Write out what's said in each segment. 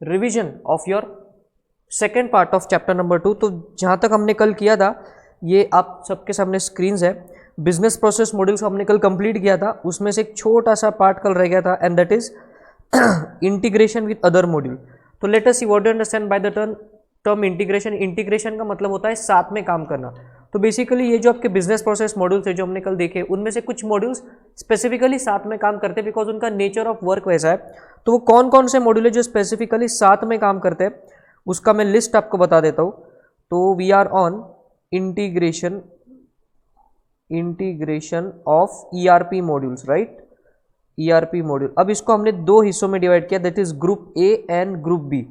Revision of your second part of chapter number 2। तो जहाँ तक हमने कल किया था ये आप सबके सामने स्क्रीन्स है। बिजनेस प्रोसेस मॉड्यूल्स को हमने कल कंप्लीट किया था, उसमें से एक छोटा सा पार्ट कल रह गया था and that is integration with other module. तो let us see what do you understand by the term integration. Integration का मतलब होता है साथ में काम करना। तो बेसिकली ये जो आपके बिजनेस प्रोसेस मॉड्यूल्स है जो हमने कल देखे, उनमें से कुछ मॉड्यूल्स स्पेसिफिकली साथ में काम करते हैं बिकॉज उनका नेचर ऑफ वर्क वैसा है। तो वो कौन कौन से मॉड्यूल है जो स्पेसिफिकली साथ में काम करते हैं उसका मैं लिस्ट आपको बता देता हूँ। तो we are on integration of ERP modules, right, ERP module. अब इसको हमने दो हिस्सों में डिवाइड किया, that is group A and group B.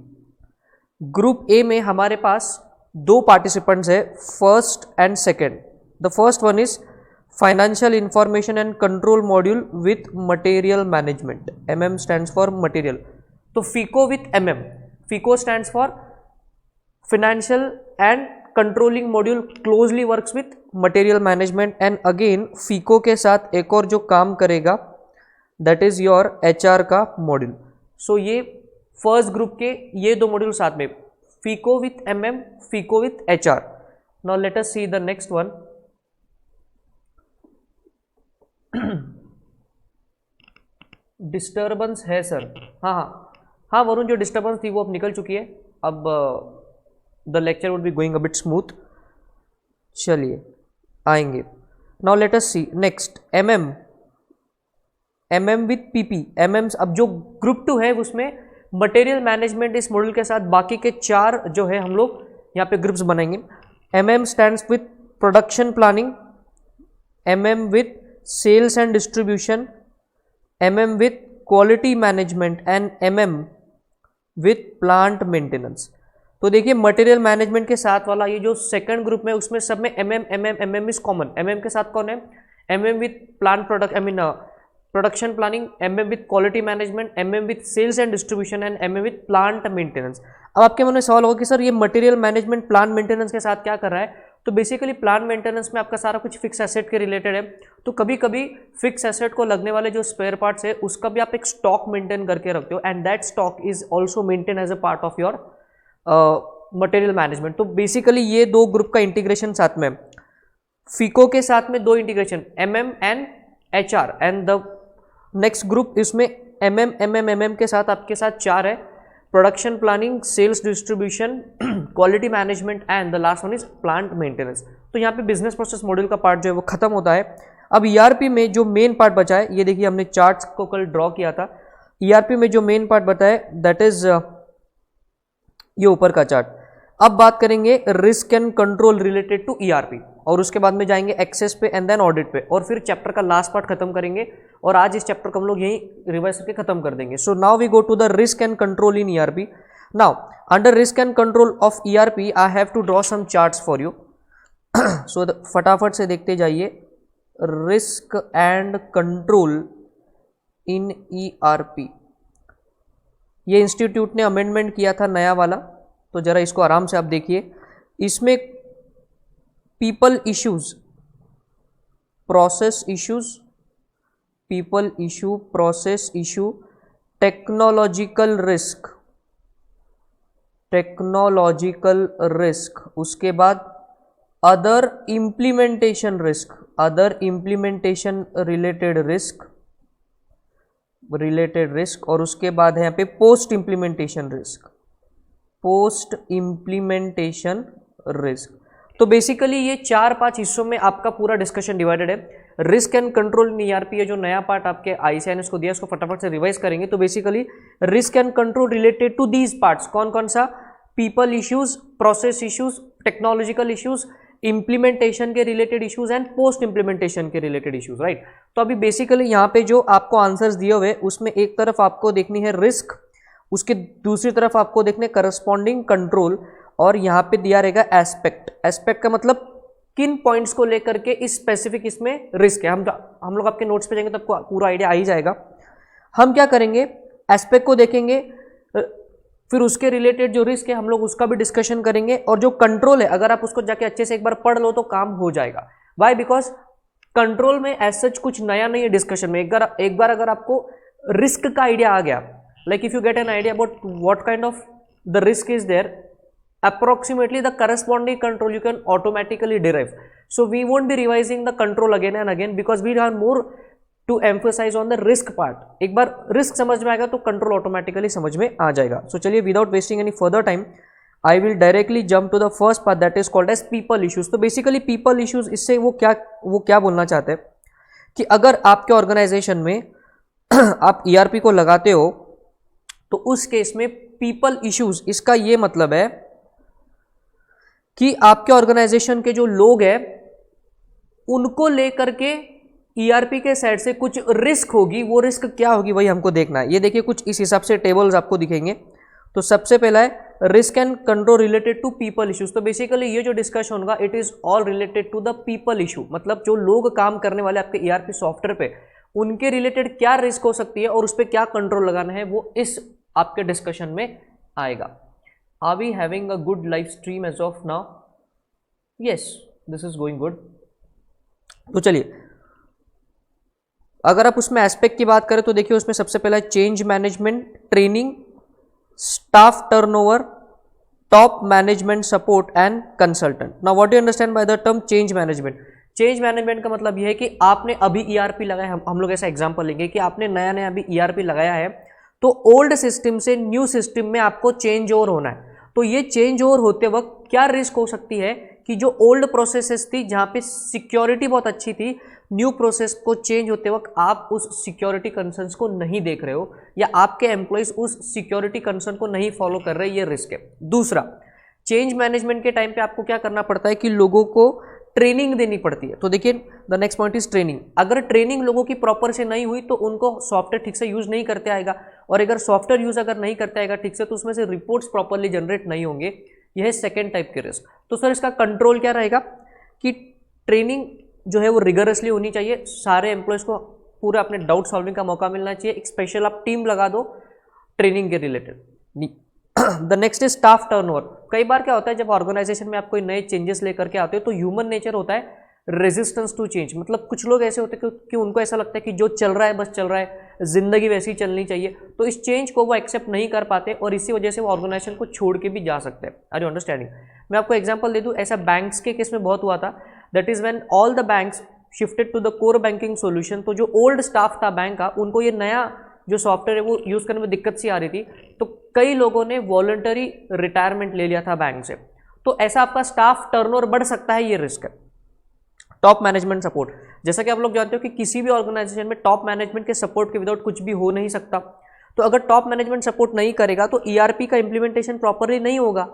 Group A में हमारे पास दो पार्टिसिपेंट्स है, first and second. The first one is financial information and control module with material management. MM stands for material. तो FICO with MM, FICO stands for financial and controlling module closely works with material management. And again FICO के साथ एक और जो काम करेगा that is your HR का module. So ये फर्स्ट ग्रुप के ये दो मॉड्यूल साथ में, FICO with MM, FICO with HR। Now let us see the next one. Disturbance है सर, हाँ वरुण, जो डिस्टर्बेंस थी वो अब निकल चुकी है। अब the lecture would be going a bit smooth. चलिए आएंगे। Now let us see next MM with PP। MM अब जो ग्रुप 2 है उसमें मटेरियल मैनेजमेंट इस मॉड्यूल के साथ बाकी के 4 जो है हम लोग यहाँ पे ग्रुप्स बनाएंगे। MM stands with production planning, MM with sales and distribution, MM with quality management and MM with plant maintenance. तो देखिए मटेरियल मैनेजमेंट के साथ वाला ये जो सेकंड ग्रुप में उसमें सब में MM इज कॉमन। MM के साथ कौन है? MM with plant production planning, MM with quality management, MM with sales and distribution and MM with plant maintenance. अब आपके मन में सवाल होगा कि सर ये मटेरियल मैनेजमेंट प्लांट मेंटेनेंस के साथ क्या कर रहा है? तो बेसिकली प्लांट मेंटेनेंस में आपका सारा कुछ फिक्स एसेट के रिलेटेड है। तो कभी कभी फिक्स एसेट को लगने वाले जो स्पेयर पार्ट्स है उसका भी आप एक स्टॉक मेंटेन करके रखते हो and that stock is also maintain as a part of your material management. तो बेसिकली ये दो ग्रुप का इंटीग्रेशन साथ में, फीको के साथ में दो integration MM and HR and the next group इसमें MM के साथ आपके साथ 4 है, production planning, sales distribution, quality management and the last one is plant maintenance. तो यहाँ पे बिजनेस प्रोसेस मॉड्यूल का पार्ट जो है वो खत्म होता है। अब ERP में जो मेन पार्ट बचा है, ये देखिए हमने चार्ट्स को कल ड्रॉ किया था। ERP में जो मेन पार्ट बचा है दैट इज ये ऊपर का चार्ट। अब बात करेंगे risk and control related to ERP और उसके बाद में जाएंगे एक्सेस पे एंड देन ऑडिट पे और फिर चैप्टर का लास्ट पार्ट खत्म करेंगे और आज इस चैप्टर को हम लोग यहीं रिवाइज करके खत्म कर देंगे। So now we go to the risk and control in ERP। Now under risk and control of ERP I have to draw some charts for you. So फटाफट से देखते जाइए। Risk and control in ERP, ये institute ने amendment किया था नया वाला, तो जरा इसको आराम से आप देखिए। इसमें people issues, process issues, people issue, process issue, technological risk, उसके बाद अदर इम्प्लीमेंटेशन रिलेटेड रिस्क और उसके बाद है यहाँ पे पोस्ट इम्प्लीमेंटेशन रिस्क। तो बेसिकली ये 4-5 हिस्सों में आपका पूरा डिस्कशन डिवाइडेड है। Risk and control in ERP है जो नया पार्ट आपके ICAI ने इसको दिया, इसको फटाफट से रिवाइज करेंगे। तो basically risk and control related to these parts, कौन कौन सा? People issues, process issues, technological issues, implementation के related issues and post implementation के रिलेटेड इश्यूज, राइट। तो अभी बेसिकली यहाँ पे जो आपको आंसर्स दिए हुए उसमें एक तरफ आपको देखनी है रिस्क, उसके दूसरी तरफ आपको देखने करस्पॉन्डिंग कंट्रोल और यहाँ पे दिया रहेगा एस्पेक्ट का मतलब किन पॉइंट्स को लेकर के इस स्पेसिफिक इसमें रिस्क है। हम लोग आपके नोट्स पे जाएंगे तो आपको पूरा आइडिया आ ही जाएगा। हम क्या करेंगे, एस्पेक्ट को देखेंगे, फिर उसके रिलेटेड जो रिस्क है हम लोग उसका भी डिस्कशन करेंगे और जो कंट्रोल है अगर आप उसको जाके अच्छे से एक बार पढ़ लो तो काम हो जाएगा। वाई? बिकॉज कंट्रोल में एज सच कुछ नया नहीं है डिस्कशन में। एक बार अगर आपको रिस्क का आइडिया आ गया like if you get an idea about what kind of the risk is there, approximately the corresponding control you can automatically derive. So we won't be revising the control again and again because we are more to emphasize on the risk part. एक बार risk समझ में आएगा तो control automatically समझ में आ जाएगा. So चलिए without wasting any further time, I will directly jump to the first part that is called as people issues. तो basically people issues, इससे वो क्या बोलना चाहते हैं कि अगर आपके ऑर्गेनाइजेशन में आप ERP को लगाते हो तो उस केस में पीपल इश्यूज, इसका ये मतलब है कि आपके ऑर्गेनाइजेशन के जो लोग हैं उनको लेकर के ERP के साइड से कुछ रिस्क होगी. वो रिस्क क्या होगी वही हमको देखना है. ये देखिए कुछ इस हिसाब से टेबल्स आपको दिखेंगे. तो सबसे पहला है risk and control related to people issues. तो बेसिकली ये जो डिस्कशन होगा it is all related to the people issue, मतलब जो लोग काम करने वाले आपके ERP सॉफ्टवेयर पे उनके रिलेटेड क्या रिस्क हो सकती है और उस पर क्या कंट्रोल लगाना है वो इस आपके डिस्कशन में आएगा. Are we having a good live stream as of now? Yes, this is going good. तो चलिए अगर आप उसमें एस्पेक्ट की बात करें तो देखिए उसमें सबसे पहला change management, training, staff turnover, top management support and consultant. Now what do you understand by the term change management? Change management का मतलब यह है कि आपने अभी ERP लगाया, हम लोग ऐसा एग्जांपल लेंगे कि आपने नया अभी ERP लगाया है तो ओल्ड सिस्टम से न्यू सिस्टम में आपको चेंज ओवर होना है. तो ये चेंज ओवर होते वक्त क्या रिस्क हो सकती है कि जो ओल्ड प्रोसेसेस थी जहाँ पे सिक्योरिटी बहुत अच्छी थी, न्यू प्रोसेस को चेंज होते वक्त आप उस सिक्योरिटी कंसर्न्स को नहीं देख रहे हो या आपके एम्प्लॉइज उस सिक्योरिटी कंसर्न को नहीं फॉलो कर रहे, ये रिस्क है. दूसरा, चेंज मैनेजमेंट के टाइम पे आपको क्या करना पड़ता है कि लोगों को ट्रेनिंग देनी पड़ती है. तो देखिए the next point is training. अगर ट्रेनिंग लोगों की प्रॉपर से नहीं हुई तो उनको सॉफ्टवेयर ठीक से यूज नहीं करते आएगा, और अगर सॉफ्टवेयर यूज अगर नहीं करते आएगा ठीक से तो उसमें से रिपोर्ट्स प्रॉपरली जनरेट नहीं होंगे. यह है सेकेंड टाइप के रिस्क. तो सर इसका कंट्रोल क्या रहेगा कि ट्रेनिंग जो है वो रिगरसली होनी चाहिए, सारे एम्प्लॉयज़ को पूरा अपने डाउट सॉल्विंग का मौका मिलना चाहिए. एक स्पेशल आप टीम लगा दो ट्रेनिंग के related. The next is staff turnover. कई बार क्या होता है जब ऑर्गेनाइजेशन में आप कोई नए चेंजेस लेकर के आते हो तो ह्यूमन नेचर होता है रेजिस्टेंस टू चेंज. मतलब कुछ लोग ऐसे होते हैं कि उनको ऐसा लगता है कि जो चल रहा है बस चल रहा है, जिंदगी वैसी चलनी चाहिए, तो इस चेंज को वो एक्सेप्ट नहीं कर पाते और इसी वजह से वो ऑर्गेनाइजेशन को छोड़ के भी जा सकते हैं. Are you understanding? मैं आपको एग्जांपल दे दूं, ऐसा बैंक्स के केस में बहुत हुआ था. That is when all the banks shifted to the core banking solution. तो जो ओल्ड स्टाफ था बैंक का, उनको ये नया जो सॉफ्टवेयर है वो यूज़ करने में दिक्कत सी आ रही थी, तो कई लोगों ने वॉलंटरी रिटायरमेंट ले लिया था बैंक से. तो ऐसा आपका स्टाफ टर्नओवर बढ़ सकता है, ये रिस्क है. टॉप मैनेजमेंट सपोर्ट, जैसा कि आप लोग जानते हो कि किसी भी ऑर्गेनाइजेशन में टॉप मैनेजमेंट के सपोर्ट के विदाउट कुछ भी हो नहीं सकता. तो अगर टॉप मैनेजमेंट सपोर्ट नहीं करेगा तो ERP का इंप्लीमेंटेशन प्रॉपरली नहीं होगा.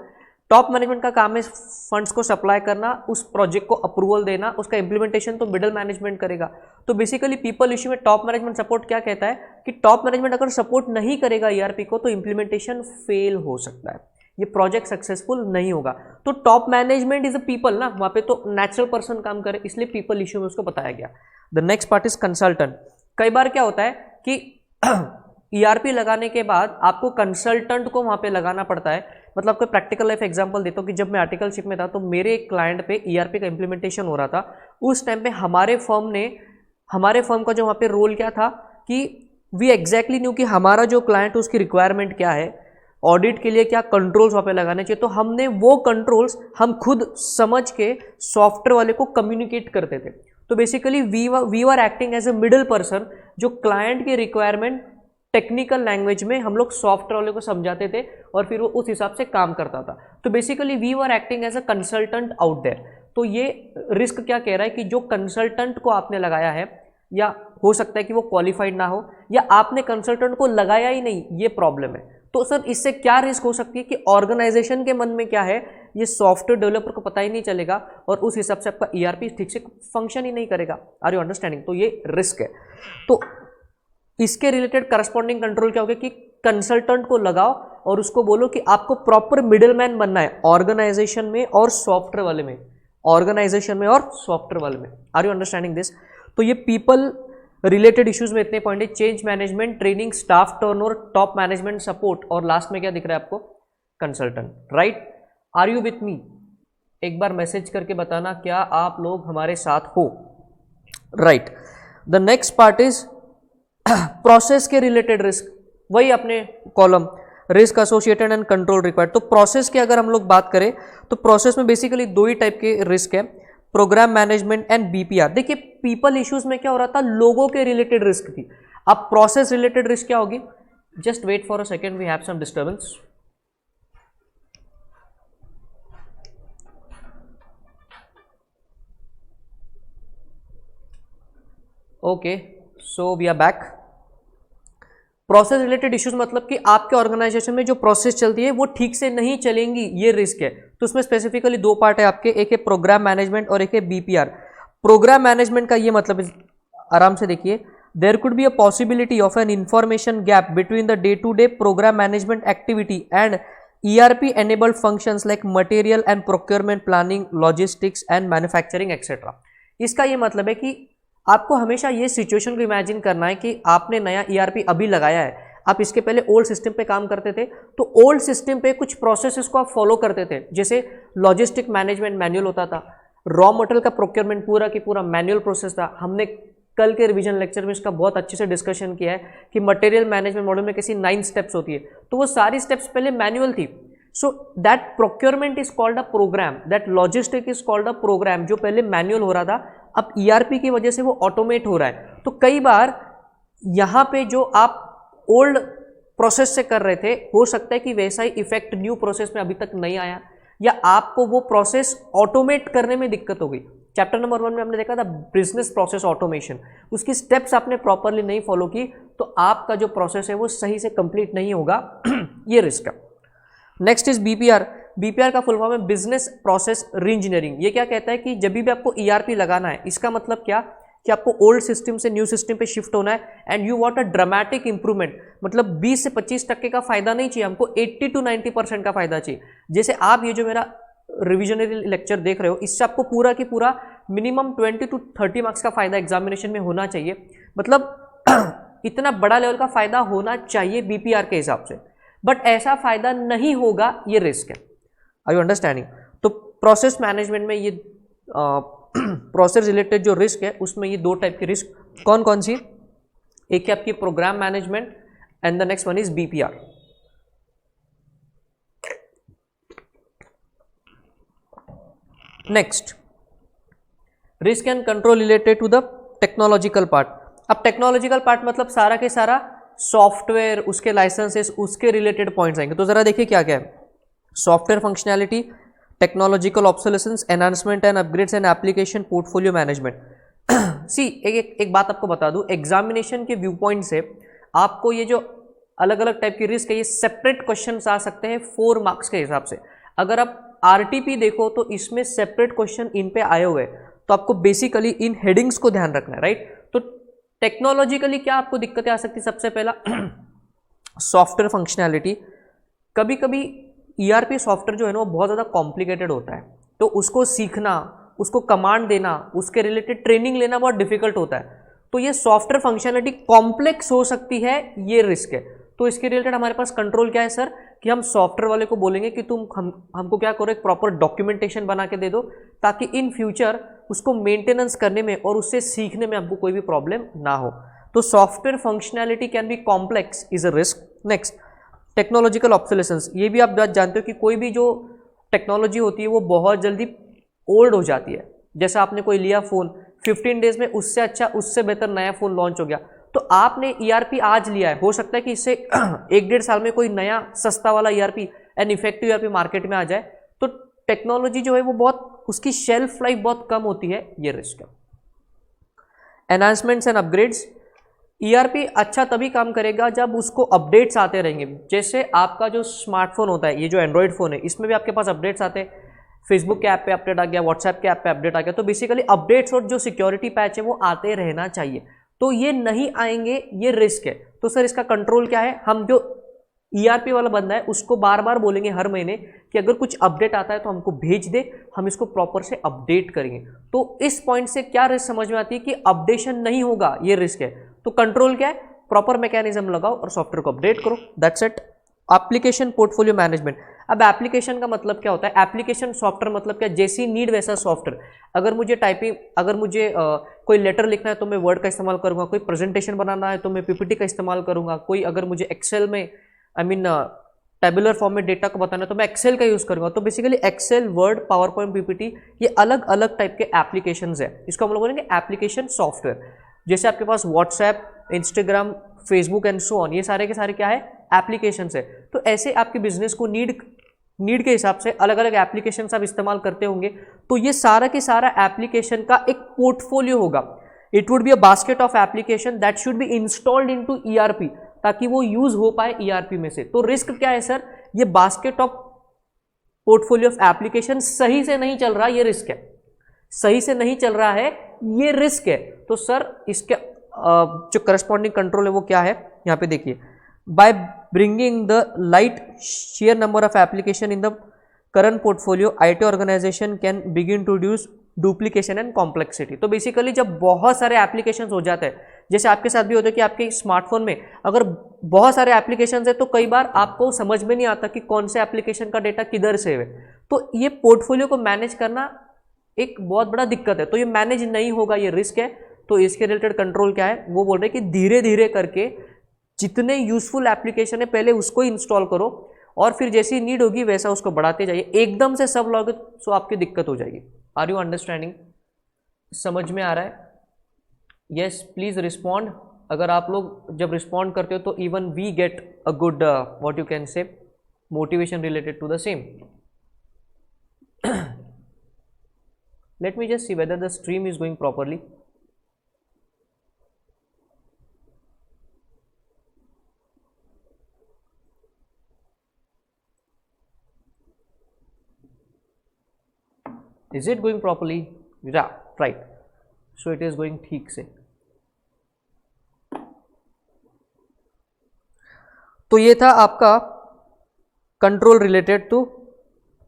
टॉप मैनेजमेंट का काम है फंड्स को सप्लाई करना, उस प्रोजेक्ट को अप्रूवल देना, उसका इंप्लीमेंटेशन तो मिडिल मैनेजमेंट करेगा. तो बेसिकली पीपल इश्यू में टॉप मैनेजमेंट सपोर्ट क्या कहता है कि टॉप मैनेजमेंट अगर सपोर्ट नहीं करेगा ERP को तो इंप्लीमेंटेशन फेल हो सकता है, ये प्रोजेक्ट सक्सेसफुल नहीं होगा. तो top management is a people ना, वहाँ पे तो नेचुरल पर्सन काम करे, इसलिए पीपल इश्यू में उसको बताया गया. The next part is consultant. कई बार क्या होता है कि ERP लगाने के बाद आपको कंसल्टेंट को वहाँ पे लगाना पड़ता है. मतलब आपको प्रैक्टिकल लाइफ एग्जांपल देता हूँ कि जब मैं आर्टिकलशिप में था तो मेरे एक क्लाइंट पे ERP का इंप्लीमेंटेशन हो रहा था. उस टाइम पे हमारे फर्म का जो वहाँ पे रोल क्या था कि वी एग्जैक्टली न्यू कि हमारा जो क्लाइंट है उसकी रिक्वायरमेंट क्या है, ऑडिट के लिए क्या कंट्रोल्स वहाँ पे लगाने चाहिए. तो हमने वो कंट्रोल्स हम खुद समझ के सॉफ्टवेयर वाले को कम्युनिकेट करते थे. तो basically we are acting as a middle person, जो क्लाइंट की रिक्वायरमेंट टेक्निकल लैंग्वेज में हम लोग सॉफ्टवेयर वाले को समझाते थे और फिर वो उस हिसाब से काम करता था. तो basically we are acting as a consultant out there. तो ये रिस्क क्या कह रहा है कि जो कंसल्टेंट को आपने लगाया है, या हो सकता है कि वो क्वालिफाइड ना हो या आपने कंसल्टेंट को लगाया ही नहीं, ये प्रॉब्लम है. तो सर इससे क्या रिस्क हो सकती है कि ऑर्गेनाइजेशन के मन में क्या है, ये सॉफ्टवेयर डेवलपर को पता ही नहीं चलेगा और उस हिसाब से आपका ERP ठीक से फंक्शन ही नहीं करेगा. Are you understanding? तो ये रिस्क है. तो इसके रिलेटेड करस्पॉन्डिंग कंट्रोल क्या होगा कि कंसल्टेंट को लगाओ और उसको बोलो कि आपको प्रॉपर मिडिलमैन बनना है ऑर्गेनाइजेशन में और सॉफ्टवेयर वाले में, ऑर्गेनाइजेशन में और सॉफ्टवेयर वाले में. Are you understanding this? तो ये पीपल रिलेटेड इश्यूज में इतने पॉइंट है: change management, training, staff turnover, top management support, और लास्ट में क्या दिख रहा है आपको? Consultant. Right? Are you with me? एक बार मैसेज करके बताना क्या आप लोग हमारे साथ हो. Right. The next part is process के रिलेटेड रिस्क. वही अपने column risk associated and control required. तो प्रोसेस की अगर हम लोग बात करें तो प्रोसेस में बेसिकली दो ही टाइप के रिस्क है, प्रोग्राम मैनेजमेंट एंड बीपीआर। देखिए पीपल इश्यूज में क्या हो रहा था, लोगों के रिलेटेड रिस्क थी। अब प्रोसेस रिलेटेड रिस्क क्या होगी, just wait for a second, we have some disturbance. Okay, so we are back. Process related issues मतलब कि आपके ऑर्गेनाइजेशन में जो प्रोसेस चलती है वो ठीक से नहीं चलेंगी, ये रिस्क है। तो उसमें स्पेसिफिकली दो पार्ट है आपके, एक है प्रोग्राम मैनेजमेंट और एक है बीपीआर। प्रोग्राम मैनेजमेंट का ये मतलब है, आराम से देखिए, there could be a possibility of an information gap between the day to day program management activity and ERP enabled functions like material and procurement planning, logistics and manufacturing etc. इसका ये मतलब है कि आपको हमेशा ये सिचुएशन को imagine करना है कि आपने नया ERP अभी लगाया है, आप इसके पहले ओल्ड सिस्टम पे काम करते थे, तो ओल्ड सिस्टम पे कुछ प्रोसेसेस को आप फॉलो करते थे, जैसे लॉजिस्टिक मैनेजमेंट मैनुअल होता था, रॉ मटेरियल का प्रोक्योरमेंट पूरा की पूरा मैनुअल प्रोसेस था। हमने कल के रिवीजन लेक्चर में इसका बहुत अच्छे से डिस्कशन किया है कि मटेरियल मैनेजमेंट मॉडल में कैसी 9 स्टेप्स होती है, तो वो सारी स्टेप्स पहले मैनुअल थी। So that procurement is called a program, that logistic is called a program. जो पहले मैनुअल हो रहा था अब ERP की वजह से वो ऑटोमेट हो रहा है। तो कई बार यहाँ पे जो आप ओल्ड प्रोसेस से कर रहे थे, हो सकता है कि वैसा ही इफेक्ट न्यू प्रोसेस में अभी तक नहीं आया, या आपको वो प्रोसेस ऑटोमेट करने में दिक्कत हो गई। चैप्टर नंबर 1 में हमने देखा था बिजनेस प्रोसेस ऑटोमेशन, उसकी स्टेप्स आपने प्रॉपरली नहीं फॉलो की तो आपका जो प्रोसेस है वो सही से कंप्लीट नहीं होगा। ये रिस्क है। Next is BPR. बीपीआर का फुल फॉर्म है बिजनेस प्रोसेस रीइंजीनियरिंग। ये क्या कहता है कि जब भी आपको ERP लगाना है, इसका मतलब क्या कि आपको ओल्ड सिस्टम से न्यू सिस्टम पे शिफ्ट होना है and you want a dramatic improvement, मतलब 20 से 25% का फायदा नहीं चाहिए हमको, 80 to 90% का फायदा चाहिए। जैसे आप ये जो मेरा रिविजनरी लेक्चर देख रहे हो, इससे आपको पूरा की पूरा मिनिमम 20 to 30 मार्क्स का फायदा एग्जामिनेशन में होना चाहिए, मतलब इतना बड़ा लेवल का फायदा होना चाहिए बीपीआर के हिसाब से, बट ऐसा फायदा नहीं होगा, ये रिस्क है। Are you understanding? तो प्रोसेस मैनेजमेंट में ये प्रोसेस रिलेटेड जो रिस्क है उसमें ये दो टाइप की रिस्क कौन कौन सी, एक है आपकी program management and the next one is BPR. Next, risk and control related to the technological part. अब टेक्नोलॉजिकल पार्ट मतलब सारा के सारा सॉफ्टवेयर, उसके लाइसेंसेस, उसके रिलेटेड पॉइंट्स आएंगे। तो जरा देखिए क्या क्या है, software functionality, technological obsolescence, enhancement and upgrades and application portfolio management. See एक बात आपको बता दूं, एग्जामिनेशन के व्यू पॉइंट से आपको ये जो अलग अलग टाइप की रिस्क है ये सेपरेट क्वेश्चन आ सकते हैं 4 मार्क्स के हिसाब से। अगर आप RTP देखो तो इसमें सेपरेट क्वेश्चन इन पे आए हुए हैं, तो आपको बेसिकली इन हेडिंग्स को ध्यान रखना है, राइट। तो टेक्नोलॉजिकली क्या आपको दिक्कतें आ सकती, सबसे पहला सॉफ्टवेयर फंक्शनैलिटी। कभी कभी ERP सॉफ्टवेयर जो है ना वो बहुत ज़्यादा कॉम्प्लिकेटेड होता है, तो उसको सीखना, उसको कमांड देना, उसके रिलेटेड ट्रेनिंग लेना बहुत डिफिकल्ट होता है। तो ये सॉफ्टवेयर फंक्शनैलिटी कॉम्प्लेक्स हो सकती है, ये रिस्क है। तो इसके रिलेटेड हमारे पास कंट्रोल क्या है सर, कि हम सॉफ्टवेयर वाले को बोलेंगे कि तुम हमको क्या करो, एक प्रॉपर डॉक्यूमेंटेशन बना के दे दो, ताकि इन फ्यूचर उसको मेंटेनेंस करने में और उससे सीखने में हमको कोई भी प्रॉब्लम ना हो। तो software functionality can be complex, is a risk. Next, technological obsolescence. ये भी आप जानते हो कि कोई भी जो टेक्नोलॉजी होती है वो बहुत जल्दी ओल्ड हो जाती है। जैसे आपने कोई लिया फ़ोन, 15 डेज में उससे अच्छा, उससे बेहतर नया फ़ोन लॉन्च हो गया, तो आपने ERP आज लिया है, हो सकता है कि इससे 1-1.5 साल में कोई नया सस्ता वाला ERP and effective ERP market में आ जाए। तो टेक्नोलॉजी जो है वो बहुत, उसकी शेल्फ लाइफ बहुत कम होती है, ये रिस्क है। Enhancements and upgrades. ERP अच्छा तभी काम करेगा जब उसको अपडेट्स आते रहेंगे। जैसे आपका जो स्मार्टफोन होता है, ये जो एंड्रॉयड फ़ोन है, इसमें भी आपके पास अपडेट्स आते हैं, फेसबुक के ऐप पे अपडेट आ गया, व्हाट्सएप के ऐप पे अपडेट आ गया, तो बेसिकली अपडेट्स और जो सिक्योरिटी पैच है वो आते रहना चाहिए। तो ये नहीं आएंगे, ये रिस्क है। तो सर इसका कंट्रोल क्या है, हम जो ERP वाला बंदा है उसको बार बार बोलेंगे हर महीने कि अगर कुछ अपडेट आता है तो हमको भेज दे, हम इसको प्रॉपर से अपडेट करेंगे। तो इस पॉइंट से क्या रिस्क समझ में आती है कि अपडेशन नहीं होगा, ये रिस्क है। तो कंट्रोल क्या है, प्रॉपर मैकेनिज्म लगाओ और सॉफ्टवेयर को अपडेट करो, that's it. Application portfolio management. अब एप्लीकेशन का मतलब क्या होता है, एप्लीकेशन सॉफ्टवेयर मतलब क्या, जैसी नीड वैसा सॉफ्टवेयर। अगर मुझे टाइपिंग, अगर मुझे कोई लेटर लिखना है तो मैं वर्ड का इस्तेमाल करूंगा, कोई प्रेजेंटेशन बनाना है तो मैं पीपीटी का इस्तेमाल करूंगा, कोई अगर मुझे एक्सेल में टेबुलर फॉर्म में डेटा को बताना है तो मैं एक्सेल का यूज करूंगा। तो basically Excel, Word, PowerPoint, PPT, ये अलग अलग टाइप के एप्लीकेशंस है, इसको हम लोग बोलेंगे एप्लीकेशन सॉफ्टवेयर। जैसे आपके पास WhatsApp, Instagram, Facebook and so on, ये सारे के सारे क्या है, एप्लीकेशंस है। तो ऐसे आपके बिजनेस को नीड के हिसाब से अलग अलग एप्लीकेशंस आप इस्तेमाल करते होंगे। तो ये सारा के सारा एप्लीकेशन का एक पोर्टफोलियो होगा। It would be a basket of application that should be installed into ERP, ताकि वो यूज हो पाए ईआरपी में से। तो रिस्क क्या है सर, ये basket of portfolio of application सही से नहीं चल रहा, ये रिस्क है। सही से नहीं चल रहा है, ये रिस्क है। तो सर इसके जो करस्पॉन्डिंग कंट्रोल है वो क्या है, यहाँ पे देखिए, by bringing the light share number of application in the current portfolio, IT organization can begin to reduce duplication and complexity. तो बेसिकली जब बहुत सारे एप्लीकेशंस हो जाते हैं, जैसे आपके साथ भी होता है कि आपके स्मार्टफोन में अगर बहुत सारे एप्लीकेशंस है तो कई बार आपको समझ में नहीं आता कि कौन से एप्लीकेशन का डेटा किधर से है। तो ये पोर्टफोलियो को मैनेज करना एक बहुत बड़ा दिक्कत है। तो ये मैनेज नहीं होगा, ये रिस्क है। तो इसके रिलेटेड कंट्रोल क्या है, वो बोल रहे हैं कि धीरे धीरे करके जितने यूजफुल एप्लीकेशन है पहले उसको इंस्टॉल करो, और फिर जैसी नीड होगी वैसा उसको बढ़ाते जाइए। एकदम से सब लोगे तो आपकी दिक्कत हो जाएगी। Are you understanding? समझ में आ रहा है? Yes, please respond. अगर आप लोग जब रिस्पॉन्ड करते हो तो even we get a good what you can say motivation related to the same. Let me just see whether the stream is going properly. Is it going properly? Yeah, right. So it is going ठीक से। तो ये था आपका control related to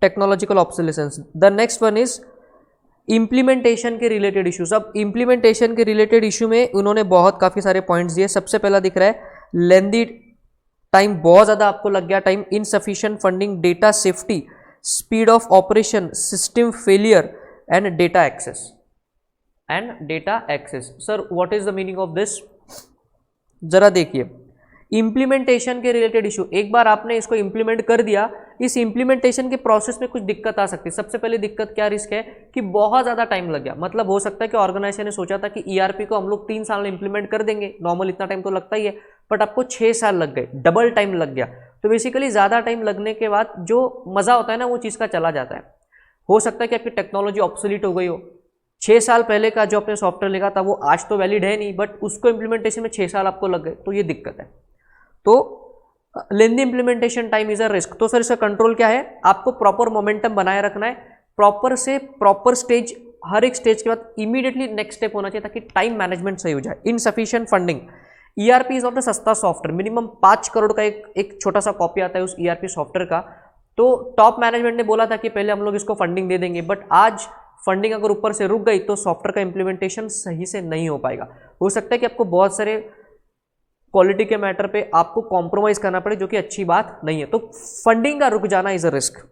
technological obsolescence. The next one is implementation के related issues. अब implementation के related issue में उन्होंने काफ़ी सारे पॉइंट्स दिए। सबसे पहला दिख रहा है लेंदी टाइम, बहुत ज़्यादा आपको लग गया time, insufficient funding, data safety, speed of operation, system failure and data access. Sir what is the meaning of this? जरा देखिए, इंप्लीमेंटेशन के रिलेटेड इशू, एक बार आपने इसको इंप्लीमेंट कर दिया, इस इंप्लीमेंटेशन के प्रोसेस में कुछ दिक्कत आ सकती है। सबसे पहले दिक्कत क्या रिस्क है कि बहुत ज़्यादा टाइम लग गया। मतलब हो सकता है कि ऑर्गेनाइजेशन ने सोचा था कि ईआरपी को हम लोग 3 साल में इंप्लीमेंट कर देंगे, नॉर्मल इतना टाइम तो लगता ही है, बट आपको 6 साल लग गए, डबल टाइम लग गया। तो बेसिकली ज़्यादा टाइम लगने के बाद जो मज़ा होता है ना वो चीज़ का चला जाता है। हो सकता है कि आपकी टेक्नोलॉजी ऑब्सोलीट हो गई हो, 6 साल पहले का जो आपने सॉफ्टवेयर लिखा था वो आज तो वैलिड है नहीं, बट उसको इम्प्लीमेंटेशन में 6 साल आपको लग गए, तो ये दिक्कत है। तो lengthy implementation time is a risk. तो सर इसका कंट्रोल क्या है, आपको प्रॉपर मोमेंटम बनाए रखना है, प्रॉपर से प्रॉपर स्टेज, हर एक स्टेज के बाद इमीडिएटली नेक्स्ट स्टेप होना चाहिए ताकि टाइम मैनेजमेंट सही हो जाए। Insufficient funding, ERP is not a सस्ता सॉफ्टवेयर, मिनिमम 5 करोड़ का एक छोटा सा कॉपी आता है उस ईआरपी सॉफ्टवेयर का। तो टॉप मैनेजमेंट ने बोला था कि पहले हम लोग इसको फंडिंग दे देंगे, बट आज फंडिंग अगर ऊपर से रुक गई तो सॉफ्टवेयर का इंप्लीमेंटेशन सही से नहीं हो पाएगा। हो सकता है कि आपको बहुत सारे क्वालिटी के मैटर पे आपको कॉम्प्रोमाइज करना पड़े, जो कि अच्छी बात नहीं है। तो फंडिंग का रुक जाना is a risk.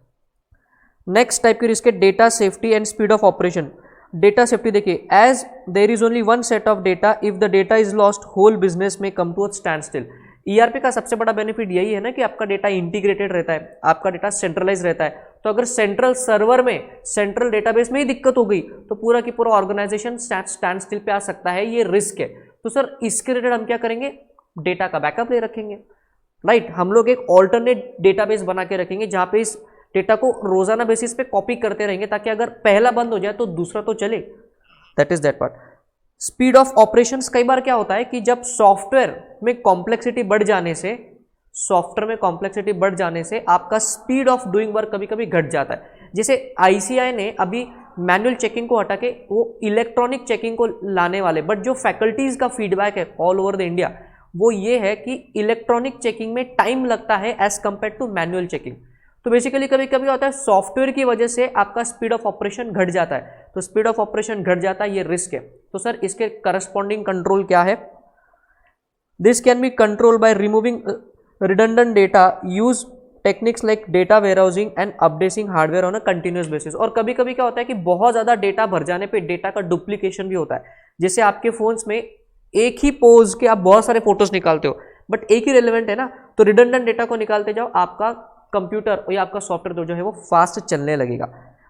Next type की रिस्क है data safety and speed of operation. Data safety देखिए, as there is only one set of data, if the data is lost whole business में come to a standstill. ERP का सबसे बड़ा benefit यही है ना कि आपका डेटा इंटीग्रेटेड रहता है, आपका डेटा सेंट्रलाइज रहता है। तो अगर सेंट्रल सर्वर में, सेंट्रल डेटाबेस में ही दिक्कत हो गई तो पूरा की पूरा ऑर्गेनाइजेशन स्टैंड स्टिल पे आ सकता है, ये रिस्क है। तो सर इसके रिलेटेड हम क्या करेंगे, डेटा का बैकअप ले रखेंगे, राइट। हम लोग एक ऑल्टरनेट डेटाबेस बना के रखेंगे जहां पे इस डेटा को रोजाना बेसिस पे कॉपी करते रहेंगे, ताकि अगर पहला बंद हो जाए तो दूसरा तो चले। That is that part. Speed of operations, कई बार क्या होता है कि जब सॉफ्टवेयर में कॉम्प्लेक्सिटी बढ़ जाने से आपका स्पीड ऑफ डूइंग वर्क कभी कभी घट जाता है। जैसे आईसीआई ने अभी मैनुअल चेकिंग को हटा के वो इलेक्ट्रॉनिक चेकिंग को लाने वाले, बट जो फैकल्टीज का फीडबैक है ऑल ओवर द इंडिया वो ये है कि इलेक्ट्रॉनिक चेकिंग में टाइम लगता है as compare to manual checking. तो बेसिकली कभी कभी होता है सॉफ्टवेयर की वजह से आपका स्पीड ऑफ ऑपरेशन घट जाता है, तो स्पीड ऑफ ऑपरेशन घट जाता है, ये रिस्क है। तो सर इसके करस्पॉन्डिंग कंट्रोल क्या है, this can be control by removing redundant data, use techniques like data warehousing and updating hardware on a continuous basis. और कभी कभी क्या होता है कि बहुत ज़्यादा डेटा भर जाने पे डेटा का डुप्लीकेशन भी होता है। जैसे आपके फोन्स में एक ही पोज के आप बहुत सारे फोटोज निकालते हो बट एक ही रेलेवेंट है ना, तो रिडंडेंट डेटा को निकालते जाओ, आपका कंप्यूटर या आपका सॉफ्टवेयर जो है वो फास्ट चलने लगेगा।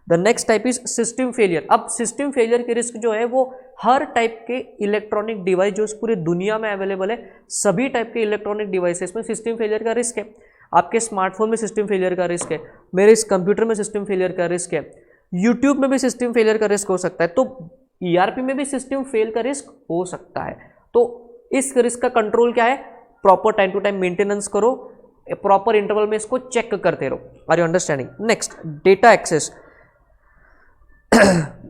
The next type is system failure. अब सिस्टम फेलियर की रिस्क जो है वो हर टाइप के इलेक्ट्रॉनिक डिवाइस जो इस पूरी दुनिया में अवेलेबल है, सभी टाइप के इलेक्ट्रॉनिक डिवाइसेस में सिस्टम फेलियर का रिस्क है। आपके स्मार्टफोन में सिस्टम फेलियर का रिस्क है, मेरे इस कंप्यूटर में सिस्टम फेलियर का रिस्क है, यूट्यूब में भी सिस्टम फेलियर का रिस्क हो सकता है, तो ईआरपी में भी सिस्टम फेल का रिस्क हो सकता है। तो इस रिस्क का कंट्रोल क्या है? Proper time to time maintenance करो, प्रॉपर इंटरवल में इसको चेक करते रहो। Are you understanding? Next, data access.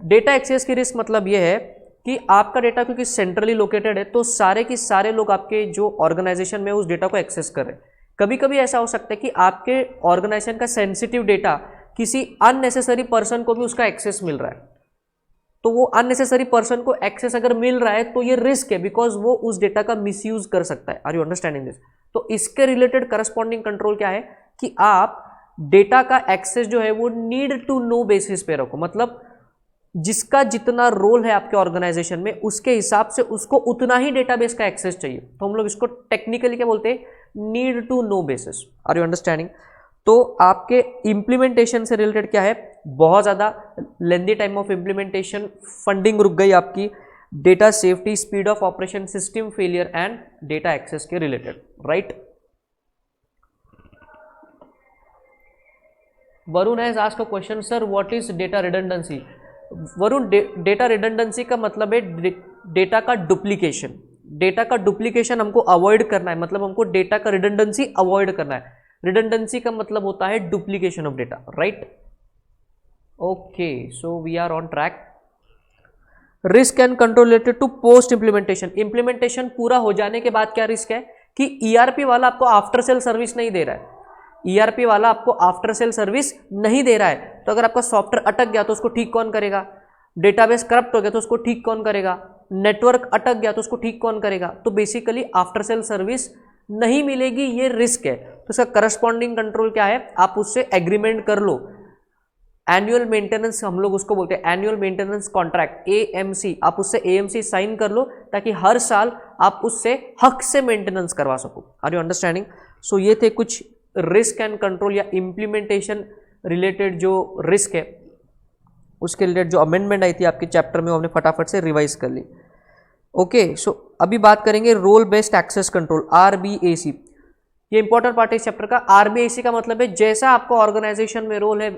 Data access की रिस्क मतलब यह है कि आपका डेटा क्योंकि सेंट्रली लोकेटेड है तो सारे के सारे लोग आपके जो ऑर्गेनाइजेशन में उस डेटा को एक्सेस कर रहे हैं। कभी कभी ऐसा हो सकता है कि आपके ऑर्गेनाइजेशन का सेंसिटिव डेटा किसी अननेसेसरी पर्सन को भी उसका एक्सेस मिल रहा है, तो वो अननेसेसरी पर्सन को एक्सेस अगर मिल रहा है तो ये रिस्क है, बिकॉज वो उस डेटा का मिसयूज कर सकता है। Are you understanding this? तो इसके रिलेटेड करस्पॉन्डिंग कंट्रोल क्या है कि आप डेटा का एक्सेस जो है वो नीड टू नो बेसिस पे रखो। मतलब जिसका जितना रोल है आपके ऑर्गेनाइजेशन में उसके हिसाब से उसको उतना ही डेटाबेस का एक्सेस चाहिए, तो हम लोग इसको टेक्निकली क्या बोलते हैं? Need to know basis. Are you understanding? तो आपके इंप्लीमेंटेशन से रिलेटेड क्या है? बहुत ज़्यादा lengthy time of implementation, funding रुक गई आपकी, data safety, speed of operation, system failure and data access के related, right? Varun has asked a question, sir what is data redundancy? Varun, data redundancy का मतलब है डेटा का डुप्लीकेशन। डेटा का duplication हमको अवॉइड करना है, मतलब हमको डेटा का रिडंडेंसी अवॉइड करना है। रिडंडेंसी का मतलब होता है duplication of data, right? Okay, so we are on track. Risk and control related to post implementation. Implementation पूरा हो जाने के बाद क्या रिस्क है कि ईआरपी वाला आपको आफ्टर सेल सर्विस नहीं दे रहा है। ईआरपी वाला आपको आफ्टर सेल सर्विस नहीं दे रहा है, तो अगर आपका सॉफ्टवेयर अटक गया तो उसको ठीक कौन करेगा? डेटाबेस करप्ट हो गया तो उसको ठीक कौन करेगा? नेटवर्क अटक गया तो उसको ठीक कौन करेगा? तो बेसिकली आफ्टर सेल सर्विस नहीं मिलेगी, ये रिस्क है। तो इसका करस्पॉन्डिंग कंट्रोल क्या है? आप उससे एग्रीमेंट कर लो। एनुअल मेंटेनेंस हम लोग उसको बोलते हैं, एनुअल मेंटेनेंस कॉन्ट्रैक्ट, एएमसी। आप उससे एएमसी साइन कर लो ताकि हर साल आप उससे हक से मेंटेनेंस करवा सको। Are you understanding? सो ये थे कुछ रिस्क एंड कंट्रोल या इम्प्लीमेंटेशन रिलेटेड जो रिस्क है उसके रिलेटेड जो अमेंडमेंट आई थी आपके चैप्टर में, वो हमने फटाफट से रिवाइज कर ली। ओके, सो अभी बात करेंगे रोल बेस्ड एक्सेस कंट्रोल, आरबीएसी। ये इंपॉर्टेंट पार्ट है इस चैप्टर का। आरबीएसी का मतलब है जैसा आपका ऑर्गेनाइजेशन में रोल है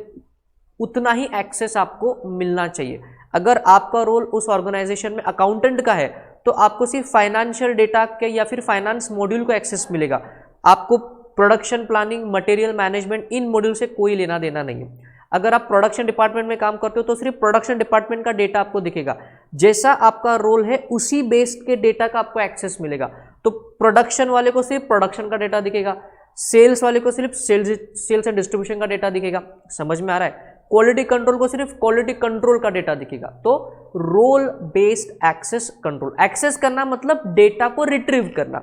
उतना ही एक्सेस आपको मिलना चाहिए। अगर आपका रोल उस ऑर्गेनाइजेशन में अकाउंटेंट का है तो आपको सिर्फ फाइनेंशियल डेटा के या फिर फाइनेंस मॉड्यूल को एक्सेस मिलेगा। आपको प्रोडक्शन प्लानिंग, मटेरियल मैनेजमेंट, इन मॉड्यूल से कोई लेना देना नहीं है। अगर आप प्रोडक्शन डिपार्टमेंट में काम करते हो तो सिर्फ प्रोडक्शन डिपार्टमेंट का डेटा आपको दिखेगा। जैसा आपका रोल है उसी बेस्ड के डेटा का आपको एक्सेस मिलेगा। तो प्रोडक्शन वाले को सिर्फ प्रोडक्शन का डेटा दिखेगा, सेल्स वाले को सिर्फ सेल्स एंड डिस्ट्रीब्यूशन का डेटा दिखेगा। समझ में आ रहा है? क्वालिटी कंट्रोल को सिर्फ क्वालिटी कंट्रोल का डेटा दिखेगा। तो role based access control, access करना मतलब डेटा को रिट्रीव करना।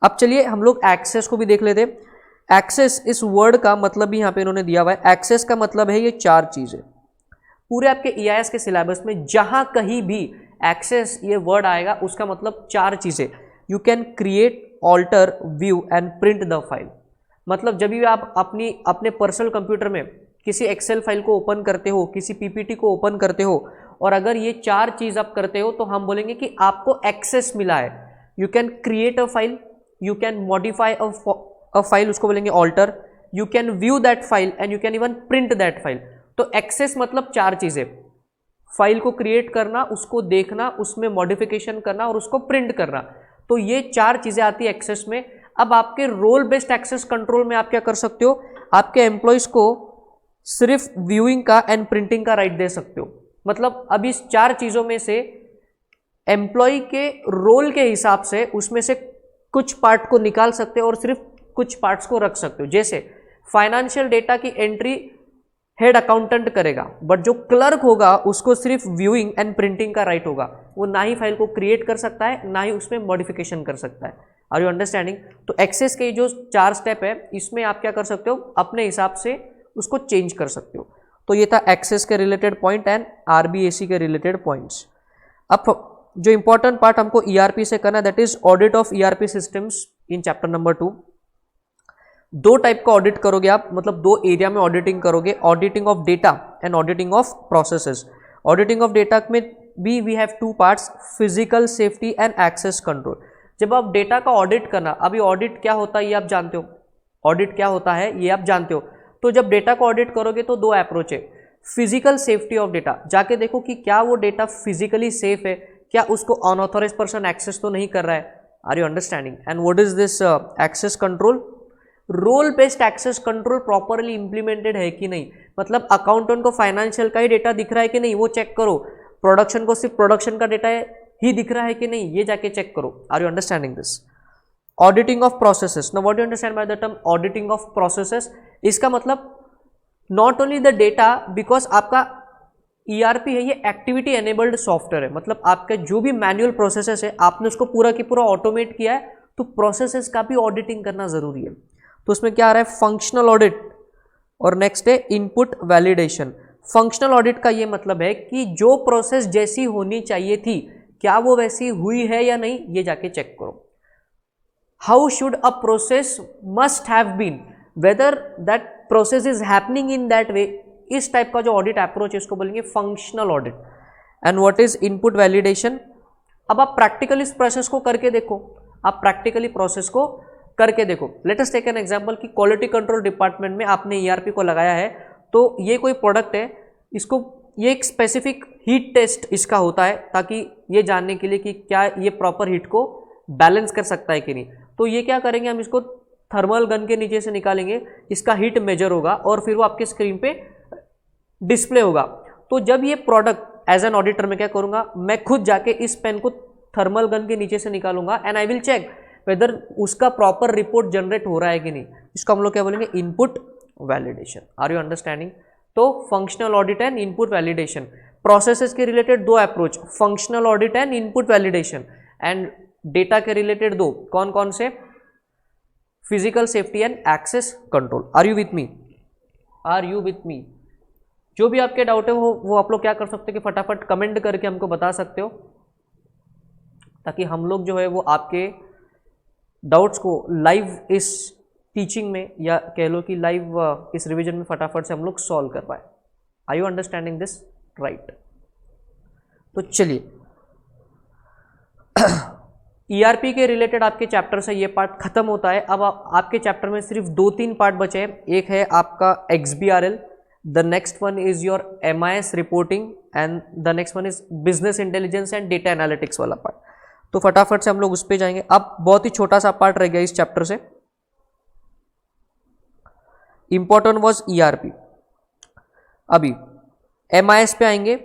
अब चलिए हम लोग एक्सेस को भी देख लेते हैं। एक्सेस इस वर्ड का मतलब भी यहाँ पे इन्होंने दिया हुआ है। एक्सेस का मतलब है ये चार चीजें। पूरे आपके EIS के सिलेबस में जहां कहीं भी एक्सेस ये वर्ड आएगा उसका मतलब चार चीजें। You can create, alter, view and print the file. मतलब जब भी आप अपने पर्सनल कंप्यूटर में किसी एक्सेल फाइल को ओपन करते हो, किसी PPT को ओपन करते हो और अगर ये चार चीज आप करते हो तो हम बोलेंगे कि आपको एक्सेस मिला है। You can create a file, you can modify a file, उसको बोलेंगे alter, you can view that file and you can even print that file. तो एक्सेस मतलब चार चीजें, फाइल को क्रिएट करना, उसको देखना, उसमें मॉडिफिकेशन करना और उसको प्रिंट करना। तो ये चार चीजें आती है एक्सेस में। अब आपके रोल बेस्ड एक्सेस कंट्रोल में आप क्या कर सकते हो? आपके एम्प्लॉयज को सिर्फ व्यूइंग का एंड प्रिंटिंग का राइट दे सकते हो। मतलब अब इस चार चीजों में से एम्प्लॉय के रोल के हिसाब से उसमें से कुछ पार्ट को निकाल सकते हो और सिर्फ कुछ पार्ट्स को रख सकते हो। जैसे फाइनेंशियल डेटा की एंट्री हेड अकाउंटेंट करेगा, बट जो क्लर्क होगा उसको सिर्फ व्यूइंग एंड प्रिंटिंग का राइट होगा। वो ना ही फाइल को क्रिएट कर सकता है ना ही उसमें मॉडिफिकेशन कर सकता है। Are you understanding? तो एक्सेस के जो 4 स्टेप है इसमें आप क्या कर सकते हो, अपने हिसाब से उसको चेंज कर सकते हो। तो ये था एक्सेस के रिलेटेड पॉइंट एंड आरबीएसी के रिलेटेड पॉइंट्स। अब जो इंपॉर्टेंट पार्ट हमको ईआरपी से करना है that is audit of ERP systems in chapter number 2। 2 type का ऑडिट करोगे आप, मतलब 2 एरिया में ऑडिटिंग करोगे, auditing of data and auditing of processes. Auditing of data में भी we have 2 parts, physical safety and access control. जब आप डेटा का ऑडिट करना, अभी ऑडिट क्या होता है ये आप जानते हो, ऑडिट क्या होता है ये आप जानते हो। तो जब डेटा को ऑडिट करोगे तो 2 अप्रोच है। फिजिकल सेफ्टी ऑफ डेटा, जाके देखो कि क्या वो डेटा फिजिकली सेफ है, क्या उसको अनऑथोराइज्ड पर्सन एक्सेस तो नहीं कर रहा है। Are you understanding? And what is this access control? Role based access control properly implemented है कि नहीं, मतलब अकाउंटेंट को फाइनेंशियल का ही डेटा दिख रहा है कि नहीं वो चेक करो, प्रोडक्शन को सिर्फ प्रोडक्शन का डेटा ही दिख रहा है कि नहीं ये जाके चेक करो। Are you understanding this? Auditing of processes. Now what do you understand by the term auditing of processes? इसका मतलब not only the data, because आपका ईआरपी है ये एक्टिविटी एनेबल्ड सॉफ्टवेयर है, मतलब आपका जो भी मैनुअल प्रोसेसेस है आपने उसको पूरा की पूरा ऑटोमेट किया है, तो प्रोसेसेस का भी ऑडिटिंग करना जरूरी है। तो उसमें क्या आ रहा है, फंक्शनल ऑडिट, और नेक्स्ट है इनपुट वैलिडेशन। फंक्शनल ऑडिट का ये मतलब है कि जो प्रोसेस जैसी होनी चाहिए थी क्या वो वैसी हुई है या नहीं, ये जाके चेक करो। How should a process must have been, whether that process is happening in that way, इस टाइप का जो ऑडिट अप्रोच है इसको बोलेंगे functional audit. And what is input validation? अब आप प्रैक्टिकली इस प्रोसेस को करके देखो, आप प्रैक्टिकली प्रोसेस को करके देखो। Let us take an example कि क्वालिटी कंट्रोल डिपार्टमेंट में आपने ईआरपी को लगाया है, तो ये कोई प्रोडक्ट है, इसको ये एक स्पेसिफिक हीट टेस्ट इसका होता है ताकि ये जानने के लिए कि क्या ये प्रॉपर हीट को बैलेंस कर सकता है कि नहीं। तो ये क्या करेंगे, हम इसको थर्मल गन के नीचे से निकालेंगे, इसका हीट मेजर होगा और फिर वो आपके स्क्रीन पे डिस्प्ले होगा। तो जब ये प्रोडक्ट एज एन ऑडिटर मैं क्या करूंगा, मैं खुद जाके इस पेन को थर्मल गन के नीचे से निकालूंगा and I will check whether उसका प्रॉपर रिपोर्ट जनरेट हो रहा है कि नहीं। इसको हम लोग क्या बोलेंगे, input validation. Are you understanding? तो functional audit and input validation, processes के related 2 approach, functional audit and input validation, and data के रिलेटेड 2 कौन कौन से, physical safety and access control. Are you with me? Are you with me? जो भी आपके doubt है वो आप लोग क्या कर सकते हो कि फटाफट कमेंट करके हमको बता सकते हो, ताकि हम लोग जो है वो आपके डाउट्स को लाइव इस टीचिंग में या कह लो कि लाइव इस रिवीजन में फटाफट से हम लोग सॉल्व कर पाए। Are you understanding this? Right. तो चलिए ईआरपी के रिलेटेड आपके चैप्टर से ये पार्ट खत्म होता है। अब आपके चैप्टर में सिर्फ 2-3 पार्ट बचे हैं। एक है आपका XBRL, the next one is your MIS reporting and the next one is business intelligence and data analytics वाला पार्ट। तो फटाफट से हम लोग उस पर जाएंगे। अब बहुत ही छोटा सा पार्ट रह गया इस चैप्टर से, इंपॉर्टेंट वॉज ईआरपी। अभी MIS पे आएंगे।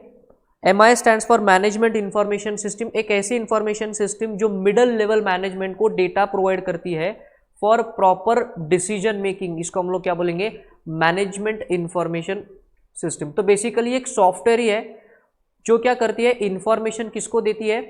MIS stands for management information system, एक ऐसी इंफॉर्मेशन सिस्टम जो मिडल लेवल मैनेजमेंट को डेटा प्रोवाइड करती है फॉर प्रॉपर डिसीजन मेकिंग। इसको हम लोग क्या बोलेंगे, मैनेजमेंट इंफॉर्मेशन सिस्टम। तो बेसिकली एक सॉफ्टवेयर ही है जो क्या करती है, इंफॉर्मेशन किसको देती है,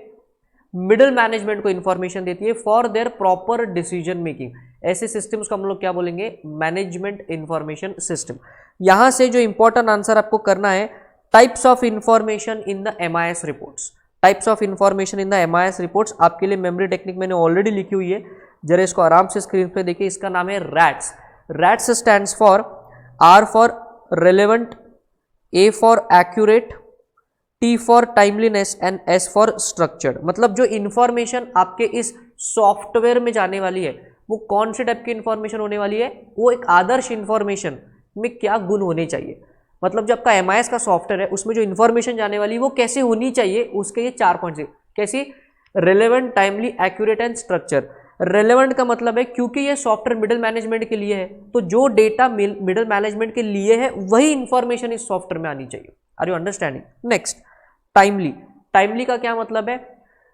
मिडिल मैनेजमेंट को इंफॉर्मेशन देती है for their proper decision making. ऐसे सिस्टम्स को हम लोग क्या बोलेंगे, मैनेजमेंट इंफॉर्मेशन सिस्टम। यहां से जो इंपॉर्टेंट आंसर आपको करना है, types of information in the MIS reports. Types of information in the MIS reports आपके लिए मेमोरी टेक्निक मैंने ऑलरेडी लिखी हुई है, जरा इसको आराम से स्क्रीन पे देखिए। इसका नाम है rats. Rats stands for R for relevant, A for accurate, T for timeliness and S for structured. मतलब जो इंफॉर्मेशन आपके इस सॉफ्टवेयर में जाने वाली है वो कौन से टाइप की इंफॉर्मेशन होने वाली है, वो एक आदर्श इंफॉर्मेशन में क्या गुण होने चाहिए। मतलब जो आपका MIS का सॉफ्टवेयर है उसमें जो इंफॉर्मेशन जाने वाली है वो कैसे होनी चाहिए, उसके ये 4 पॉइंट्स है। कैसी, relevant, timely, accurate and structure. Relevant का मतलब है क्योंकि ये सॉफ्टवेयर मिडिल मैनेजमेंट के लिए है, तो जो डेटा मिडिल मैनेजमेंट के लिए है वही इंफॉर्मेशन इस सॉफ्टवेयर में आनी चाहिए। Are you understanding? Next, timely. Timely का क्या मतलब है,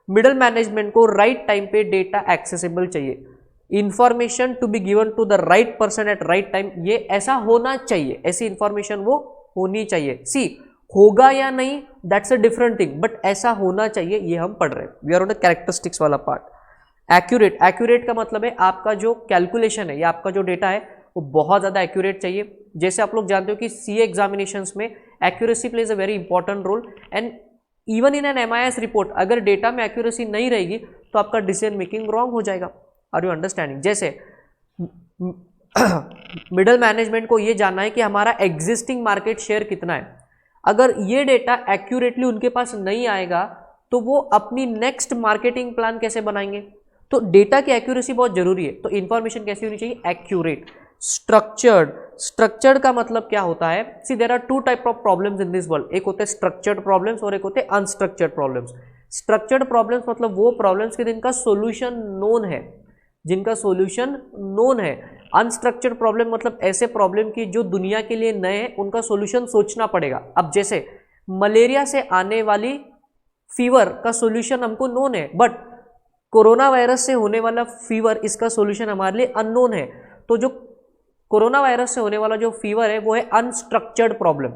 मिडिल मैनेजमेंट को राइट टाइम पे डेटा एक्सेसिबल चाहिए, information to be given to the right person at right time. ये ऐसा होना चाहिए, ऐसी इंफॉर्मेशन वो होनी चाहिए। सी, होगा या नहीं that's a different thing, but ऐसा होना चाहिए, ये हम पढ़ रहे हैं। We are on the characteristics वाला पार्ट। एक्यूरेट, एक्यूरेट का मतलब है आपका जो कैलकुलेशन है या आपका जो डेटा है वो बहुत ज़्यादा एक्यूरेट चाहिए। जैसे आप लोग जानते हो कि सीए एग्जामिनेशंस में accuracy plays a very important role, and even in an MIS report अगर डेटा में एक्यूरेसी नहीं रहेगी तो आपका डिसीजन मेकिंग रॉन्ग हो जाएगा। Are you understanding? जैसे मिडल मैनेजमेंट को ये जानना है कि हमारा एग्जिस्टिंग मार्केट शेयर कितना है, अगर ये डेटा एक्यूरेटली उनके पास नहीं आएगा तो वो अपनी नेक्स्ट मार्केटिंग प्लान कैसे बनाएंगे? तो डेटा की एक्यूरेसी बहुत जरूरी है। तो इंफॉर्मेशन कैसी होनी चाहिए? एक्यूरेट। स्ट्रक्चर्ड, स्ट्रक्चर्ड का मतलब क्या होता है? See there are two type of problems in this world, एक होते हैं स्ट्रक्चर्ड प्रॉब्लम्स और एक होते हैं अनस्ट्रक्चर्ड प्रॉब्लम्स। स्ट्रक्चर्ड प्रॉब्लम्स मतलब वो प्रॉब्लम्स के जिनका सोल्यूशन नोन है, जिनका सोल्यूशन नोन है। अनस्ट्रक्चर्ड प्रॉब्लम मतलब ऐसे प्रॉब्लम की जो दुनिया के लिए नए हैं, उनका सोल्यूशन सोचना पड़ेगा। अब जैसे मलेरिया से आने वाली फीवर का सोल्यूशन हमको नोन है, बट कोरोना वायरस से होने वाला फीवर, इसका सोल्यूशन हमारे लिए अननोन है। तो जो कोरोना वायरस से होने वाला जो फीवर है वो है अनस्ट्रक्चर्ड प्रॉब्लम,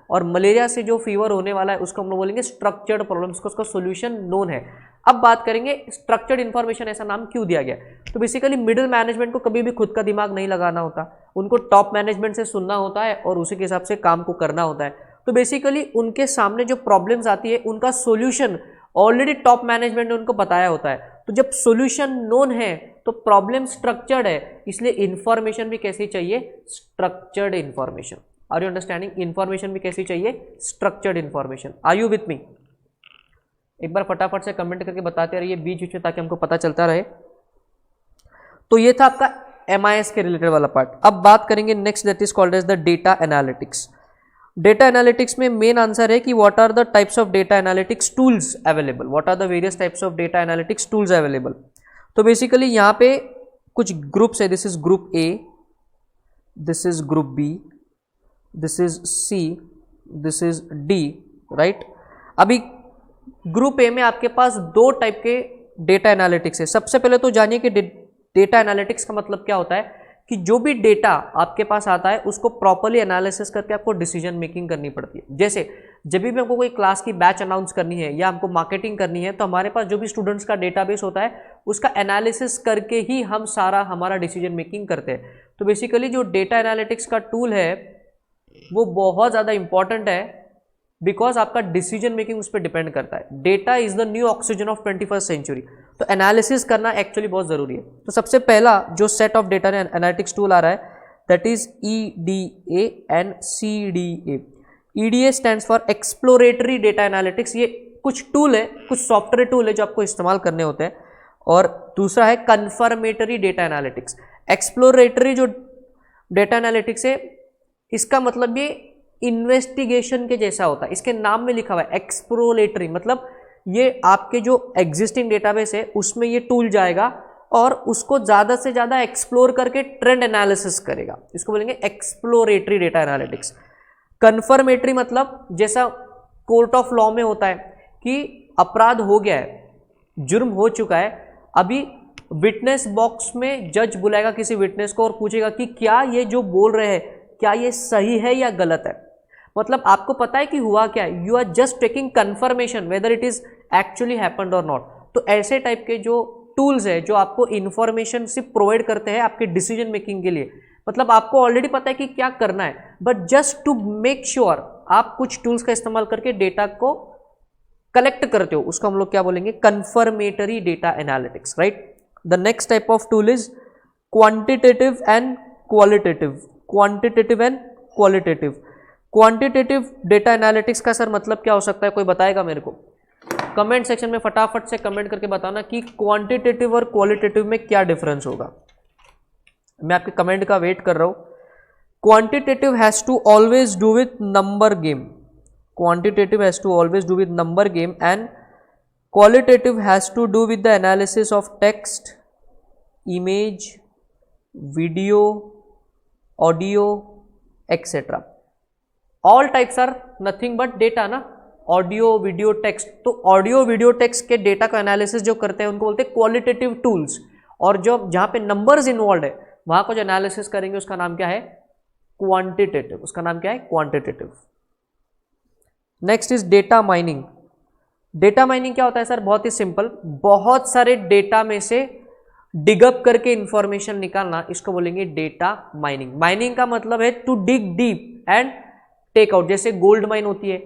और मलेरिया से जो फीवर होने वाला है उसको हम लोग बोलेंगे स्ट्रक्चर्ड प्रॉब्लम, उसका सोल्यूशन नोन है। अब बात करेंगे स्ट्रक्चर्ड इन्फॉर्मेशन ऐसा नाम क्यों दिया गया। तो बेसिकली मिडिल मैनेजमेंट को कभी भी खुद का दिमाग नहीं लगाना होता, उनको टॉप मैनेजमेंट से सुनना होता है और उसी के हिसाब से काम को करना होता है। तो बेसिकली उनके सामने जो प्रॉब्लम्स आती है उनका सोल्यूशन ऑलरेडी टॉप मैनेजमेंट ने उनको बताया होता है। तो जब सोल्यूशन नोन है तो प्रॉब्लम स्ट्रक्चर्ड है, इसलिए इंफॉर्मेशन भी कैसी चाहिए? Structured information. Are you understanding? Information भी कैसी चाहिए? Structured information. Are you with me? एक बार फटाफट से कमेंट करके बताते रहिए बीच बीच में, ताकि हमको पता चलता रहे। तो ये था आपका एमआईएस के रिलेटेड वाला पार्ट। अब बात करेंगे next, that is called as the data analytics. Data analytics में मेन आंसर है कि what are the types of data analytics tools available, what are the various types of data analytics tools available. तो basically यहाँ पे कुछ groups है, this is group A, this is group B, this is C, this is D, right. अभी group A में आपके पास दो type के डेटा एनालिटिक्स है। सबसे पहले तो जानिए कि डेटा एनालिटिक्स का मतलब क्या होता है, कि जो भी डेटा आपके पास आता है उसको प्रॉपर्ली एनालिसिस करके आपको डिसीजन मेकिंग करनी पड़ती है। जैसे जब भी हमको कोई क्लास की बैच अनाउंस करनी है या हमको मार्केटिंग करनी है, तो हमारे पास जो भी स्टूडेंट्स का डेटाबेस होता है उसका एनालिसिस करके ही हम सारा हमारा डिसीजन मेकिंग करते हैं। तो बेसिकली जो डेटा एनालिटिक्स का टूल है वो बहुत ज़्यादा इंपॉर्टेंट है, बिकॉज आपका डिसीजन मेकिंग उस पर डिपेंड करता है। Data is the new oxygen of 21st century, तो एनालिसिस करना एक्चुअली बहुत ज़रूरी है। तो सबसे पहला जो set of data analytics tool आ रहा है, दैट इज EDA एंड CDA। EDA stands for exploratory data analytics. ये कुछ टूल है, कुछ सॉफ्टवेयर टूल है जो आपको इस्तेमाल करने होते हैं। और दूसरा है कन्फर्मेटरी डेटा एनालिटिक्स। एक्सप्लोरेटरी जो डेटा एनालिटिक्स है, इसका मतलब ये इन्वेस्टिगेशन के जैसा होता है, इसके नाम में लिखा हुआ है एक्सप्लोरेटरी, मतलब ये आपके जो एग्जिस्टिंग डेटाबेस है उसमें ये टूल जाएगा और उसको ज़्यादा से ज़्यादा एक्सप्लोर करके ट्रेंड एनालिसिस करेगा, इसको बोलेंगे एक्सप्लोरेटरी डेटा एनालिटिक्स। कन्फर्मेटरी मतलब जैसा कोर्ट ऑफ लॉ में होता है कि अपराध हो गया है, जुर्म हो चुका है, अभी विटनेस बॉक्स में जज बुलाएगा किसी विटनेस को और पूछेगा कि क्या ये जो बोल रहे हैं क्या ये सही है या गलत है। मतलब आपको पता है कि हुआ क्या है, you are just taking confirmation whether it is actually happened और नॉट। तो ऐसे टाइप के जो टूल्स है जो आपको इन्फॉर्मेशन सिर्फ प्रोवाइड करते हैं आपके डिसीजन मेकिंग के लिए, मतलब आपको ऑलरेडी पता है कि क्या करना है, but just to make sure आप कुछ टूल्स का इस्तेमाल करके डेटा को कलेक्ट करते हो, उसको हम लोग क्या बोलेंगे? Confirmatory data analytics, right. The next type of tool is quantitative and qualitative. Quantitative and qualitative. Quantitative data analytics का सर मतलब क्या हो सकता है, कोई बताएगा मेरे को? कमेंट सेक्शन में फटाफट से कमेंट करके बताना कि क्वांटिटेटिव और क्वालिटेटिव में क्या डिफरेंस होगा। मैं आपके कमेंट का वेट कर रहा हूं। Quantitative has to always do with number game. Quantitative has to always do with number game and qualitative has to do with the analysis of text, image, video, audio etcetera. All types are nothing but data ना, audio, video, text. तो audio, video, text के data का analysis जो करते हैं उनको बोलते हैं क्वालिटेटिव टूल्स, और जो जहां पे नंबर्स इन्वॉल्व है वहां को जो एनालिसिस करेंगे उसका नाम क्या है? क्वांटिटेटिव। उसका नाम क्या है? Quantitative. Next is data mining. Data mining क्या होता है सर? बहुत ही सिंपल, बहुत सारे डेटा में से डिगअप करके इंफॉर्मेशन निकालना, इसको बोलेंगे डेटा माइनिंग। माइनिंग का मतलब है to dig deep and take out. जैसे गोल्ड माइन होती है,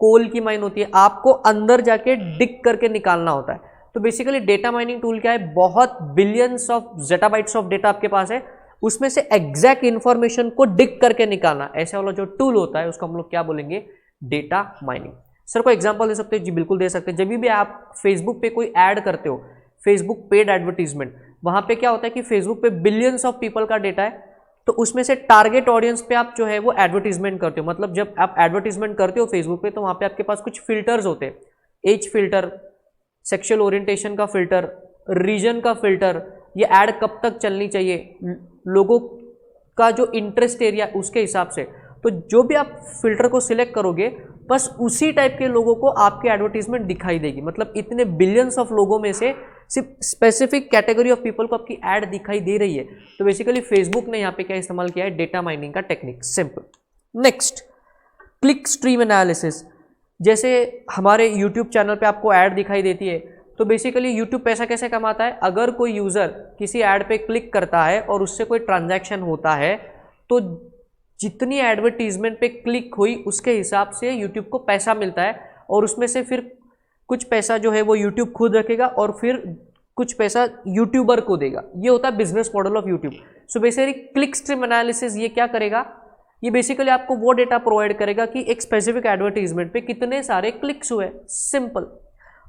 कोल की माइन होती है, आपको अंदर जाके डिग करके निकालना होता है। तो बेसिकली डेटा माइनिंग टूल क्या है, बहुत बिलियंस ऑफ जेटाबाइट्स ऑफ डेटा आपके पास है, उसमें से एग्जैक्ट इंफॉर्मेशन को डिग करके निकालना, ऐसा वाला जो टूल होता है उसको हम लोग क्या बोलेंगे, डेटा माइनिंग। सर कोई एग्जांपल दे सकते हो? जी बिल्कुल दे सकते हैं। जब भी आप फेसबुक पे कोई ऐड करते हो, फेसबुक पेड एडवर्टीजमेंट, वहां पे क्या होता है कि फेसबुक पे बिलियंस ऑफ पीपल का डेटा है, तो उसमें से टारगेट ऑडियंस पे आप जो है वो एडवर्टीजमेंट करते हो। मतलब जब आप एडवर्टीजमेंट करते हो फेसबुक पे, तो वहां पे आपके पास कुछ फिल्टर्स होते हैं, एज फिल्टर, सेक्सुअल ओरिएंटेशन का फिल्टर, रीजन का फिल्टर, ये ऐड कब तक चलनी चाहिए, लोगों का जो इंटरेस्ट एरिया उसके हिसाब से। तो जो भी आप फिल्टर को सिलेक्ट करोगे, बस उसी टाइप के लोगों को आपकी एडवर्टीजमेंट दिखाई देगी। मतलब इतने बिलियंस ऑफ लोगों में से सिर्फ स्पेसिफिक कैटेगरी ऑफ पीपल को आपकी ऐड दिखाई दे रही है। तो बेसिकली फेसबुक ने यहाँ पे क्या इस्तेमाल किया है, डेटा माइनिंग का technique. Simple. Next, click stream analysis. जैसे हमारे यूट्यूब चैनल पे आपको ऐड दिखाई देती है, तो बेसिकली यूट्यूब पैसा कैसे कमाता है, अगर कोई यूज़र किसी ऐड पे क्लिक करता है और उससे कोई ट्रांजैक्शन होता है, तो जितनी एडवर्टीजमेंट पे क्लिक हुई उसके हिसाब से यूट्यूब को पैसा मिलता है, और उसमें से फिर कुछ पैसा जो है वो यूट्यूब खुद रखेगा और फिर कुछ पैसा यूट्यूबर को देगा। ये होता है business model of YouTube. So basically click stream analysis ये क्या करेगा, ये बेसिकली आपको वो डेटा प्रोवाइड करेगा कि एक स्पेसिफिक एडवर्टीजमेंट पे कितने सारे क्लिक्स हुए। सिंपल।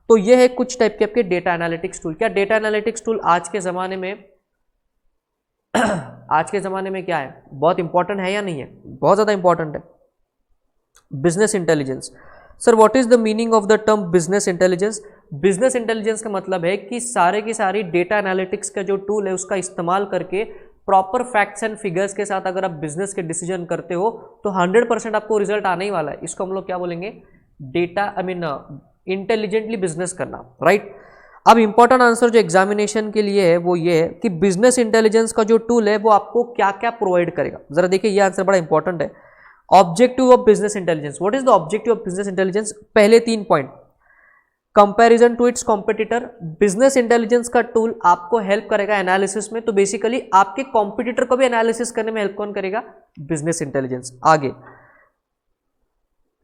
तो ये है कुछ टाइप के आपके डेटा एनालिटिक्स टूल। क्या डेटा एनालिटिक्स टूल आज के ज़माने में आज के ज़माने में क्या है, बहुत इंपॉर्टेंट है या नहीं है? बहुत ज़्यादा इंपॉर्टेंट है। Business intelligence. Sir what is the meaning of the term business intelligence? Business intelligence का मतलब है कि सारे की सारी डेटा एनालिटिक्स का जो टूल है उसका इस्तेमाल करके प्रॉपर फैक्ट्स एंड फिगर्स के साथ अगर आप बिजनेस के डिसीजन करते हो तो 100% आपको रिजल्ट आने ही वाला है। इसको हम लोग क्या बोलेंगे, डेटा इंटेलिजेंटली बिजनेस करना, राइट। अब इंपॉर्टेंट आंसर जो एग्जामिनेशन के लिए है वो ये है कि बिजनेस इंटेलिजेंस का जो टूल है वो आपको क्या क्या प्रोवाइड करेगा। जरा देखिए, ये आंसर बड़ा इंपॉर्टेंट है। Objective of business intelligence, what is the objective of business intelligence? पहले 3 point, comparison to its competitor. Business intelligence का टूल आपको हेल्प करेगा एनालिसिस में, तो बेसिकली आपके कॉम्पिटिटर को भी एनालिसिस करने में हेल्प कौन करेगा, बिजनेस इंटेलिजेंस। आगे,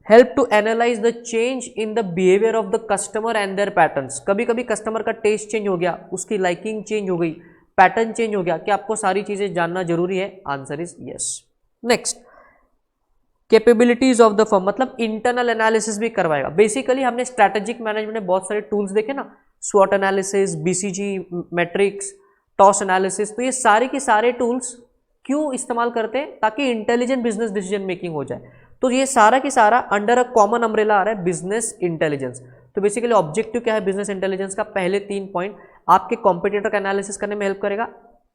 help to analyse the change in the behaviour of the customer and their patterns. कभी कभी कस्टमर का टेस्ट चेंज हो गया, उसकी लाइकिंग चेंज हो गई, पैटर्न चेंज हो गया, क्या आपको सारी चीजें जानना जरूरी है? Answer is yes. Next, capabilities of the firm, मतलब इंटरनल एनालिसिस भी करवाएगा। बेसिकली हमने स्ट्रैटेजिक मैनेजमेंट में बहुत सारे टूल्स देखे ना, स्वॉट analysis, BCG matrix, TOWS analysis, तो ये सारे के सारे टूल्स क्यों इस्तेमाल करते हैं, ताकि इंटेलिजेंट बिजनेस डिसीजन मेकिंग हो जाए। तो ये सारा की सारा अंडर अ कॉमन अम्ब्रेला आ रहा है बिजनेस इंटेलिजेंस। तो बेसिकली ऑब्जेक्टिव क्या है बिजनेस इंटेलिजेंस का? पहले 3 पॉइंट, आपके कॉम्पिटिटर का एनालिसिस करने में हेल्प करेगा,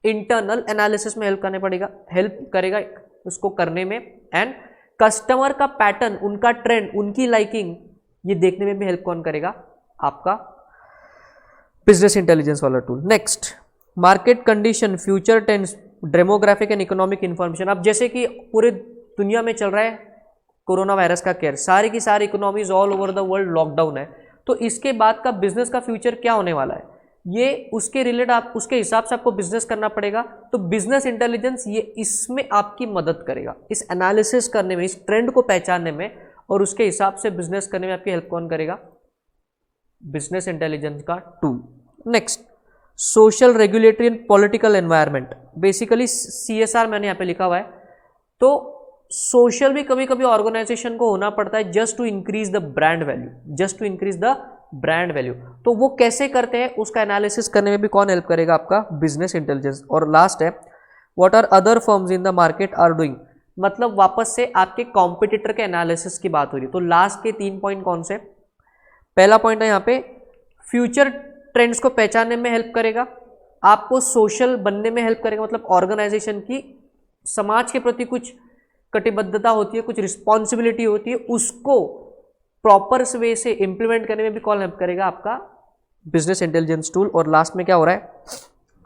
इंटरनल एनालिसिस में हेल्प करेगा उसको करने में, एंड कस्टमर का पैटर्न, उनका ट्रेंड, उनकी लाइकिंग, ये देखने में भी हेल्प कौन करेगा? आपका बिजनेस इंटेलिजेंस वाला tool. Next, market condition, future tense, demographic and economic information. अब जैसे कि पूरे दुनिया में चल रहा है कोरोना वायरस का केयर, सारी की सारी economies all over the world lockdown है, तो इसके बाद का बिजनेस का फ्यूचर क्या होने वाला है, ये उसके रिलेटेड आप उसके हिसाब से आपको बिजनेस करना पड़ेगा। तो बिजनेस इंटेलिजेंस ये इसमें आपकी मदद करेगा, इस एनालिसिस करने में, इस ट्रेंड को पहचानने में, और उसके हिसाब से बिजनेस करने में आपकी हेल्प कौन करेगा? बिजनेस इंटेलिजेंस का tool. Next, social, regulatory and political environment. Basically CSR मैंने यहाँ पे लिखा हुआ है, तो सोशल भी कभी कभी ऑर्गेनाइजेशन को होना पड़ता है just to increase the brand value, just to increase the brand value. तो वो कैसे करते हैं उसका एनालिसिस करने में भी कौन हेल्प करेगा? आपका बिजनेस इंटेलिजेंस। और लास्ट है, what are other firms in the market are doing, मतलब वापस से आपके कॉम्पिटिटर के एनालिसिस की बात हो रही है। तो लास्ट के 3 पॉइंट कौन से? पहला पॉइंट है यहाँ पे फ्यूचर ट्रेंड्स को पहचानने में हेल्प करेगा, आपको सोशल बनने में हेल्प करेगा, मतलब ऑर्गेनाइजेशन की समाज के प्रति कुछ कटिबद्धता होती है, कुछ रिस्पॉन्सिबिलिटी होती है, उसको प्रॉपर वे से इंप्लीमेंट करने में भी कौन हेल्प करेगा? आपका बिजनेस इंटेलिजेंस टूल। और लास्ट में क्या हो रहा है,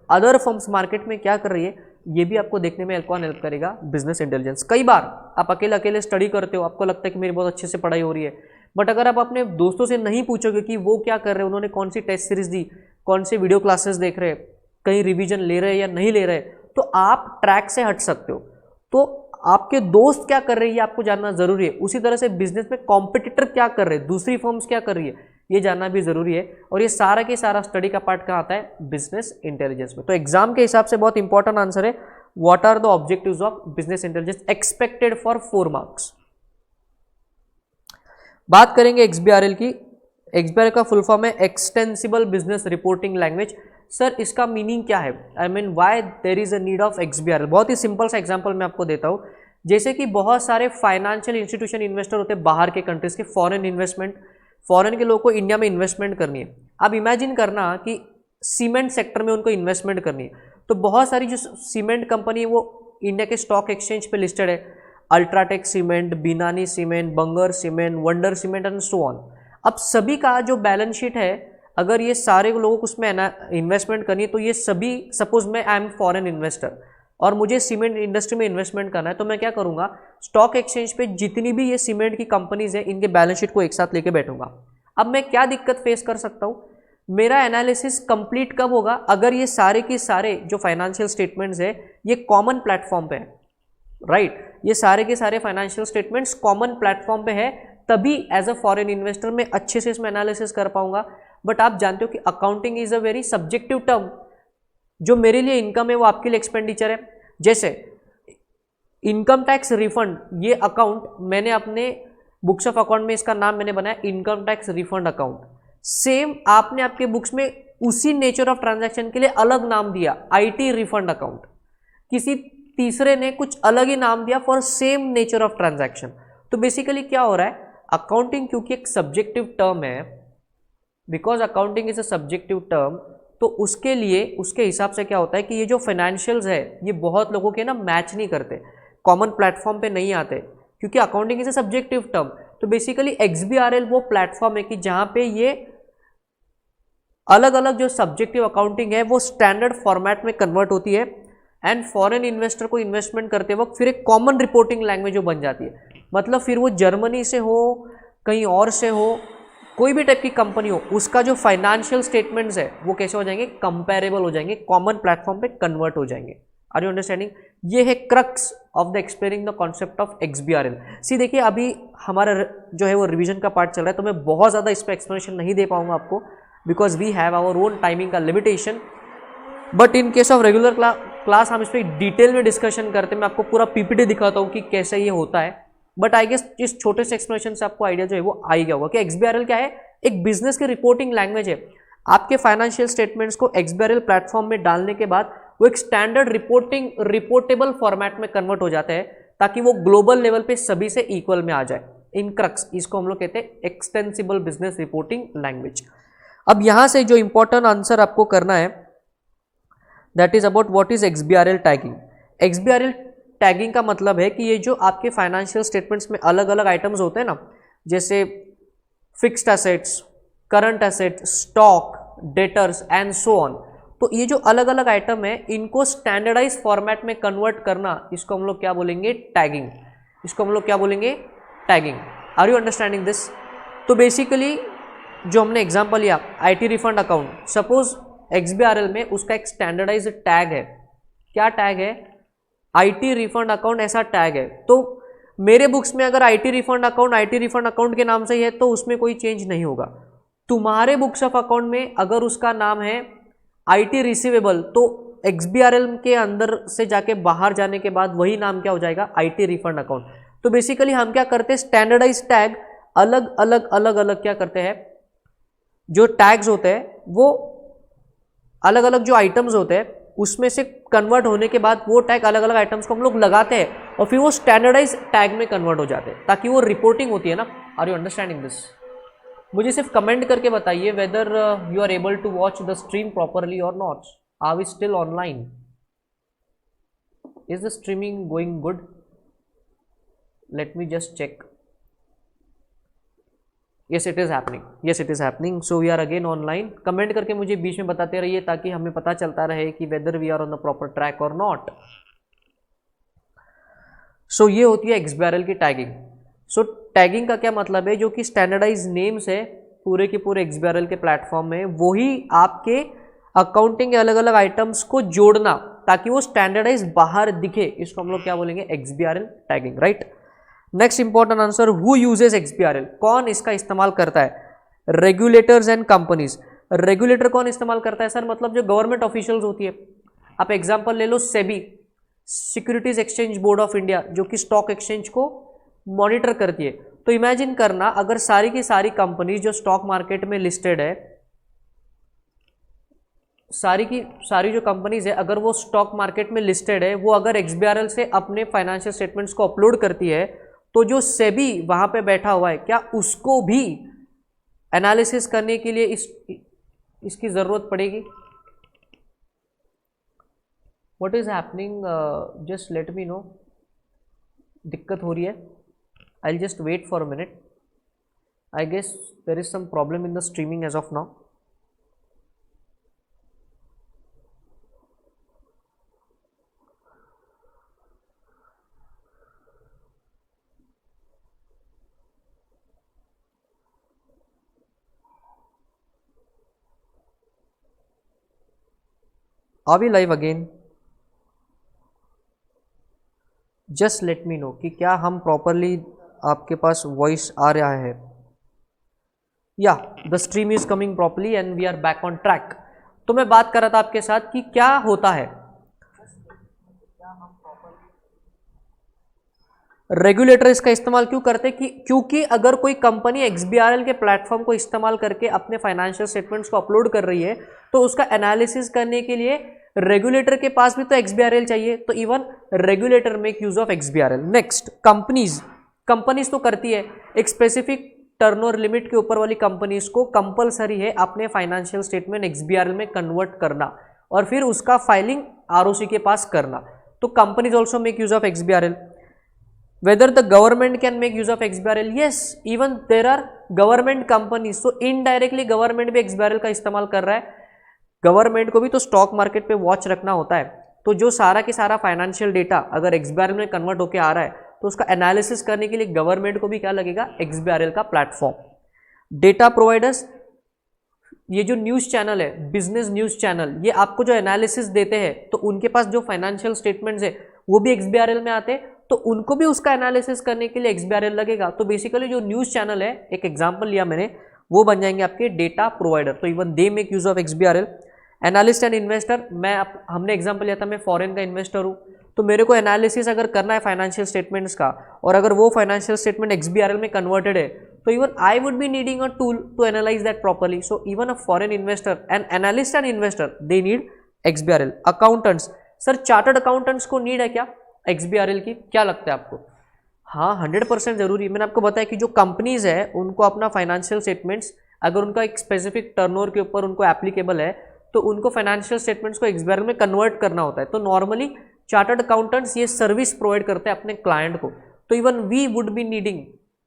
अदर फर्म्स मार्केट में क्या कर रही है, ये भी आपको देखने में कौन हेल्प करेगा? Business intelligence. कई बार आप अकेले अकेले स्टडी करते हो, आपको लगता है कि मेरी बहुत अच्छे से पढ़ाई हो रही है, बट अगर आप अपने दोस्तों से नहीं पूछोगे कि वो क्या कर रहे हैं, उन्होंने कौन सी टेस्ट सीरीज दी, कौन से वीडियो क्लासेस देख रहे हैं, कहीं रिवीजन ले रहे हैं या नहीं ले रहे, तो आप ट्रैक से हट सकते हो। तो आपके दोस्त क्या कर रही है आपको जानना जरूरी है। उसी तरह से बिजनेस में कॉम्पिटिटर क्या कर रहे हैं, दूसरी फर्म्स क्या कर रही है, ये जानना भी जरूरी है। और ये सारा के सारा स्टडी का पार्ट कहाँ आता है, बिजनेस इंटेलिजेंस में। तो एग्जाम के हिसाब से बहुत इंपॉर्टेंट आंसर है, what are the objectives of business intelligence expected for 4 marks. बात करेंगे एक्सबीआरएल की। एक्सबीआरएल का फुल फॉर्म है extensible business reporting language. Sir इसका मीनिंग क्या है, I mean why there is a need of XBRL. बहुत ही सिंपल सा एग्जांपल मैं आपको देता हूँ। जैसे कि बहुत सारे फाइनेंशियल इंस्टीट्यूशन इन्वेस्टर होते हैं बाहर के कंट्रीज के, फॉरेन इन्वेस्टमेंट, फॉरेन के लोगों को इंडिया में इन्वेस्टमेंट करनी है। अब इमेजिन करना कि सीमेंट सेक्टर में उनको इन्वेस्टमेंट करनी है, तो बहुत सारी जो सीमेंट कंपनी है वो इंडिया के स्टॉक एक्सचेंज पे लिस्टेड है, UltraTech cement, Binani cement, Bangar cement, wonder cement and so on. अब सभी का जो बैलेंस शीट है, अगर ये सारे लोगों को उसमें इन्वेस्टमेंट करनी है, तो ये सभी, सपोज मैं आई एम फॉरेन इन्वेस्टर और मुझे सीमेंट इंडस्ट्री में इन्वेस्टमेंट करना है, तो मैं क्या करूंगा, स्टॉक एक्सचेंज पे जितनी भी ये सीमेंट की कंपनीज है इनके बैलेंस शीट को एक साथ लेके बैठूंगा। अब मैं क्या दिक्कत फेस कर सकता हूँ, मेरा एनालिसिस कंप्लीट कब होगा, अगर ये सारे के सारे जो फाइनेंशियल स्टेटमेंट्स है ये कॉमन प्लेटफॉर्म पे है, राइट। ये सारे के सारे फाइनेंशियल स्टेटमेंट्स कॉमन प्लेटफॉर्म पे है, तभी एज अ फॉरेन इन्वेस्टर मैं अच्छे से इसमें एनालिसिस कर पाऊंगा। बट आप जानते हो कि accounting is a very subjective term. जो मेरे लिए इनकम है वो आपके लिए एक्सपेंडिचर है। जैसे इनकम टैक्स रिफंड, ये अकाउंट मैंने अपने बुक्स ऑफ अकाउंट में इसका नाम मैंने बनाया income tax refund account. Same आपने आपके बुक्स में उसी नेचर ऑफ ट्रांजैक्शन के लिए अलग नाम दिया, आईटी रिफंड अकाउंट। किसी तीसरे ने कुछ अलग ही नाम दिया for same nature of transaction. तो बेसिकली क्या हो रहा है, अकाउंटिंग क्योंकि एक सब्जेक्टिव टर्म है, because accounting is a subjective term, तो उसके लिए उसके हिसाब से क्या होता है कि ये जो फाइनेंशियल्स है ये बहुत लोगों के ना मैच नहीं करते, कॉमन प्लेटफॉर्म पे नहीं आते, क्योंकि accounting is a subjective term. तो बेसिकली एक्सबीआरएल वो प्लेटफॉर्म है कि जहां पे ये अलग अलग जो सब्जेक्टिव अकाउंटिंग है वो स्टैंडर्ड फॉर्मेट में कन्वर्ट होती है, एंड फॉरेन इन्वेस्टर को इन्वेस्टमेंट करते वक्त फिर एक कॉमन रिपोर्टिंग लैंग्वेज बन जाती है। मतलब फिर वो जर्मनी से हो, कहीं और से हो, कोई भी टाइप की कंपनी हो, उसका जो फाइनेंशियल स्टेटमेंट्स है वो कैसे हो जाएंगे, कंपेरेबल हो जाएंगे, कॉमन प्लेटफॉर्म पे कन्वर्ट हो जाएंगे। Are you understanding? ये है crux of the explaining the concept of XBRL. See देखिए, अभी हमारा जो है वो रिवीजन का पार्ट चल रहा है, तो मैं बहुत ज़्यादा इस पर एक्सप्लेनेशन नहीं दे पाऊंगा आपको, because we have our own timing का limitation. But in case of regular class हम इस पर डिटेल में डिस्कशन करते हैं, मैं आपको पूरा पीपीटी दिखाता हूँ कि कैसे ये होता है। बट आई गेस इस छोटे से एक्सप्लेनेशन से आपको आइडिया जो है वो आ ही गया होगा कि एक्सबीआरएल क्या है, एक बिजनेस की रिपोर्टिंग लैंग्वेज है। आपके फाइनेंशियल स्टेटमेंट्स को एक्सबीआरएल प्लेटफॉर्म में डालने के बाद वो एक स्टैंडर्ड रिपोर्टेबल फॉर्मेट में कन्वर्ट हो जाता है, ताकि वो ग्लोबल लेवल पे सभी से इक्वल में आ जाए। इन क्रक्स, इसको हम लोग कहते हैं एक्सटेंसिबल बिजनेस रिपोर्टिंग लैंग्वेज। अब यहां से जो इंपॉर्टेंट आंसर आपको करना है, that is about what is XBRL tagging. XBRL tagging का मतलब है कि ये जो आपके फाइनेंशियल स्टेटमेंट्स में अलग अलग आइटम्स होते हैं ना, जैसे fixed assets, current assets, stock, debtors and so on, तो ये जो अलग अलग आइटम है इनको स्टैंडर्डाइज फॉर्मेट में कन्वर्ट करना, इसको हम लोग क्या बोलेंगे, टैगिंग। इसको हम लोग क्या बोलेंगे, tagging. Are you understanding this? तो बेसिकली जो हमने एग्जांपल लिया IT refund account, suppose XBRL में उसका एक स्टैंडर्डाइज टैग है। क्या टैग है? आईटी रिफंड अकाउंट, ऐसा टैग है। तो मेरे बुक्स में अगर आईटी रिफंड अकाउंट के नाम से ही है तो उसमें कोई चेंज नहीं होगा। तुम्हारे बुक्स ऑफ अकाउंट में अगर उसका नाम है आईटी रिसीवेबल, तो एक्सबीआरएल के अंदर से जाके बाहर जाने के बाद वही नाम क्या हो जाएगा, आईटी रिफंड अकाउंट। तो बेसिकली हम क्या करते हैं, स्टैंडर्डाइज टैग अलग अलग क्या करते हैं, जो टैग्स होते हैं वो अलग अलग जो आइटम्स होते हैं उसमें से कन्वर्ट होने के बाद वो टैग अलग अलग आइटम्स को हम लोग लगाते हैं और फिर वो स्टैंडर्डाइज टैग में कन्वर्ट हो जाते हैं, ताकि वो रिपोर्टिंग होती है ना। Are you understanding this? मुझे सिर्फ कमेंट करके बताइए whether you are able to watch the stream properly और not. Are we still online? Is the streaming going good? Let me just check. Yes, it is happening. Yes, it is happening. So we are again online. Comment करके मुझे बीच में बताते रहिए ताकि हमें पता चलता रहे कि whether we are on the proper track or not. So ये होती है एक्सबीआरएल की टैगिंग। So टैगिंग का क्या मतलब है, जो कि स्टैंडर्डाइज नेम्स है पूरे के पूरे एक्सबीआरएल के प्लेटफॉर्म में, वही आपके अकाउंटिंग के अलग अलग आइटम्स को जोड़ना ताकि वो स्टैंडर्डाइज बाहर दिखे, इसको हम लोग क्या बोलेंगे, XBRL tagging, right. Next important answer, who uses XBRL, कौन इसका इस्तेमाल करता है, रेगुलेटर्स एंड कंपनीज। रेगुलेटर कौन इस्तेमाल करता है सर, मतलब जो गवर्नमेंट ऑफिशियल्स होती है। आप एग्जांपल ले लो SEBI, securities exchange board of India, जो कि स्टॉक एक्सचेंज को मॉनिटर करती है। तो इमेजिन करना अगर सारी की सारी कंपनी जो स्टॉक मार्केट में लिस्टेड है, सारी की सारी जो कंपनीज है अगर वो स्टॉक मार्केट में लिस्टेड है, वो अगर XBRL से अपने फाइनेंशियल स्टेटमेंट्स को अपलोड करती है, तो जो सेबी वहां पे बैठा हुआ है, क्या उसको भी एनालिसिस करने के लिए इसकी जरूरत पड़ेगी? What is happening, just let me know. दिक्कत हो रही है, I will just wait for a minute. I guess there is some problem in the streaming as of now. Are we live again? Just let me know कि क्या हम properly आपके पास voice आ रहा है। या the stream is coming properly and we are back on track. तो मैं बात कर रहा था आपके साथ कि क्या होता है, रेगुलेटर इसका इस्तेमाल क्यों करते हैं, क्योंकि अगर कोई कंपनी XBRL के प्लेटफॉर्म को इस्तेमाल करके अपने फाइनेंशियल स्टेटमेंट्स को अपलोड कर रही है, तो उसका एनालिसिस करने के लिए रेगुलेटर के पास भी तो XBRL चाहिए। तो even regulator make use of XBRL। Next, companies तो करती है, एक स्पेसिफिक टर्नओवर लिमिट के ऊपर वाली कंपनीज को कंपलसरी है अपने फाइनेंशियल स्टेटमेंट XBRL में कन्वर्ट करना और फिर उसका फाइलिंग ROC के पास करना। तो companies also make use of XBRL। Whether the government can make use of XBRL? Yes, even there are government companies. So indirectly government भी XBRL का इस्तेमाल कर रहा है। गवर्नमेंट को भी तो स्टॉक मार्केट पे वॉच रखना होता है, तो जो सारा के सारा फाइनेंशियल डेटा अगर XBRL में कन्वर्ट होकर आ रहा है, तो उसका एनालिसिस करने के लिए गवर्नमेंट को भी क्या लगेगा, XBRL का प्लेटफॉर्म। डेटा प्रोवाइडर्स, ये जो न्यूज़ चैनल है, बिजनेस न्यूज़ चैनल, ये आपको जो एनालिसिस देते हैं, तो उनके पास जो फाइनेंशियल स्टेटमेंट्स है वो भी XBRL में आते हैं, तो उनको भी उसका एनालिसिस करने के लिए XBRL लगेगा। तो बेसिकली जो न्यूज़ चैनल है, एक एग्जांपल लिया मैंने, वो बन जाएंगे आपके डेटा प्रोवाइडर। तो even they make use of XBRL। Analyst and investor, हमने एग्जांपल लिया था, मैं फॉरेन का इन्वेस्टर हूँ, तो मेरे को एनालिसिस अगर करना है फाइनेंशियल स्टेटमेंट्स का, और अगर वो फाइनेंशियल स्टेटमेंट XBRL में कन्वर्टेड है, तो even I would be needing a tool to analyse that properly. So even a foreign investor and analyst and investor, they need XBRL। Accountants, sir chartered accountants को need है क्या XBRL की, क्या लगता है आपको? हाँ, 100% जरूरी। मैंने आपको बताया कि जो कंपनीज है उनको अपना फाइनेंशियल स्टेटमेंट्स, अगर उनका एक स्पेसिफिक टर्नओवर के ऊपर उनको एप्लीकेबल है, तो उनको फाइनेंशियल स्टेटमेंट्स को XBRL में कन्वर्ट करना होता है। तो नॉर्मली चार्टर्ड अकाउंटेंट्स ये सर्विस प्रोवाइड करते हैं अपने क्लाइंट को। तो even we would be needing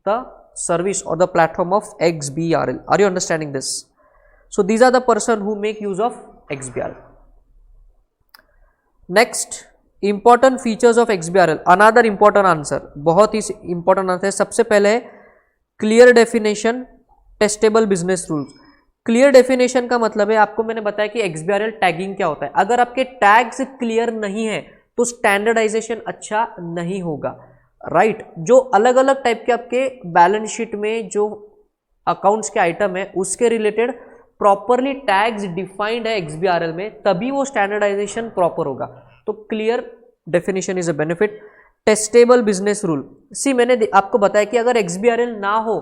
the service और the platform of XBRL। Are you understanding this? So these are the person who make use of XBRL। Next, important features of XBRL, another important answer, बहुत ही important answer है। सबसे पहले है clear definition, testable business rules. Clear definition का मतलब है, आपको मैंने बताया कि XBRL टैगिंग क्या होता है। अगर आपके टैग्स क्लियर नहीं है तो स्टैंडर्डाइजेशन अच्छा नहीं होगा, राइट। जो अलग अलग टाइप के आपके बैलेंस शीट में जो अकाउंट्स के आइटम है, उसके रिलेटेड प्रॉपरली टैग्स डिफाइंड है XBRL में, तभी वो स्टैंडर्डाइजेशन प्रॉपर होगा। तो clear definition is a benefit. Testable business rule, see मैंने आपको बताया कि अगर XBRL ना हो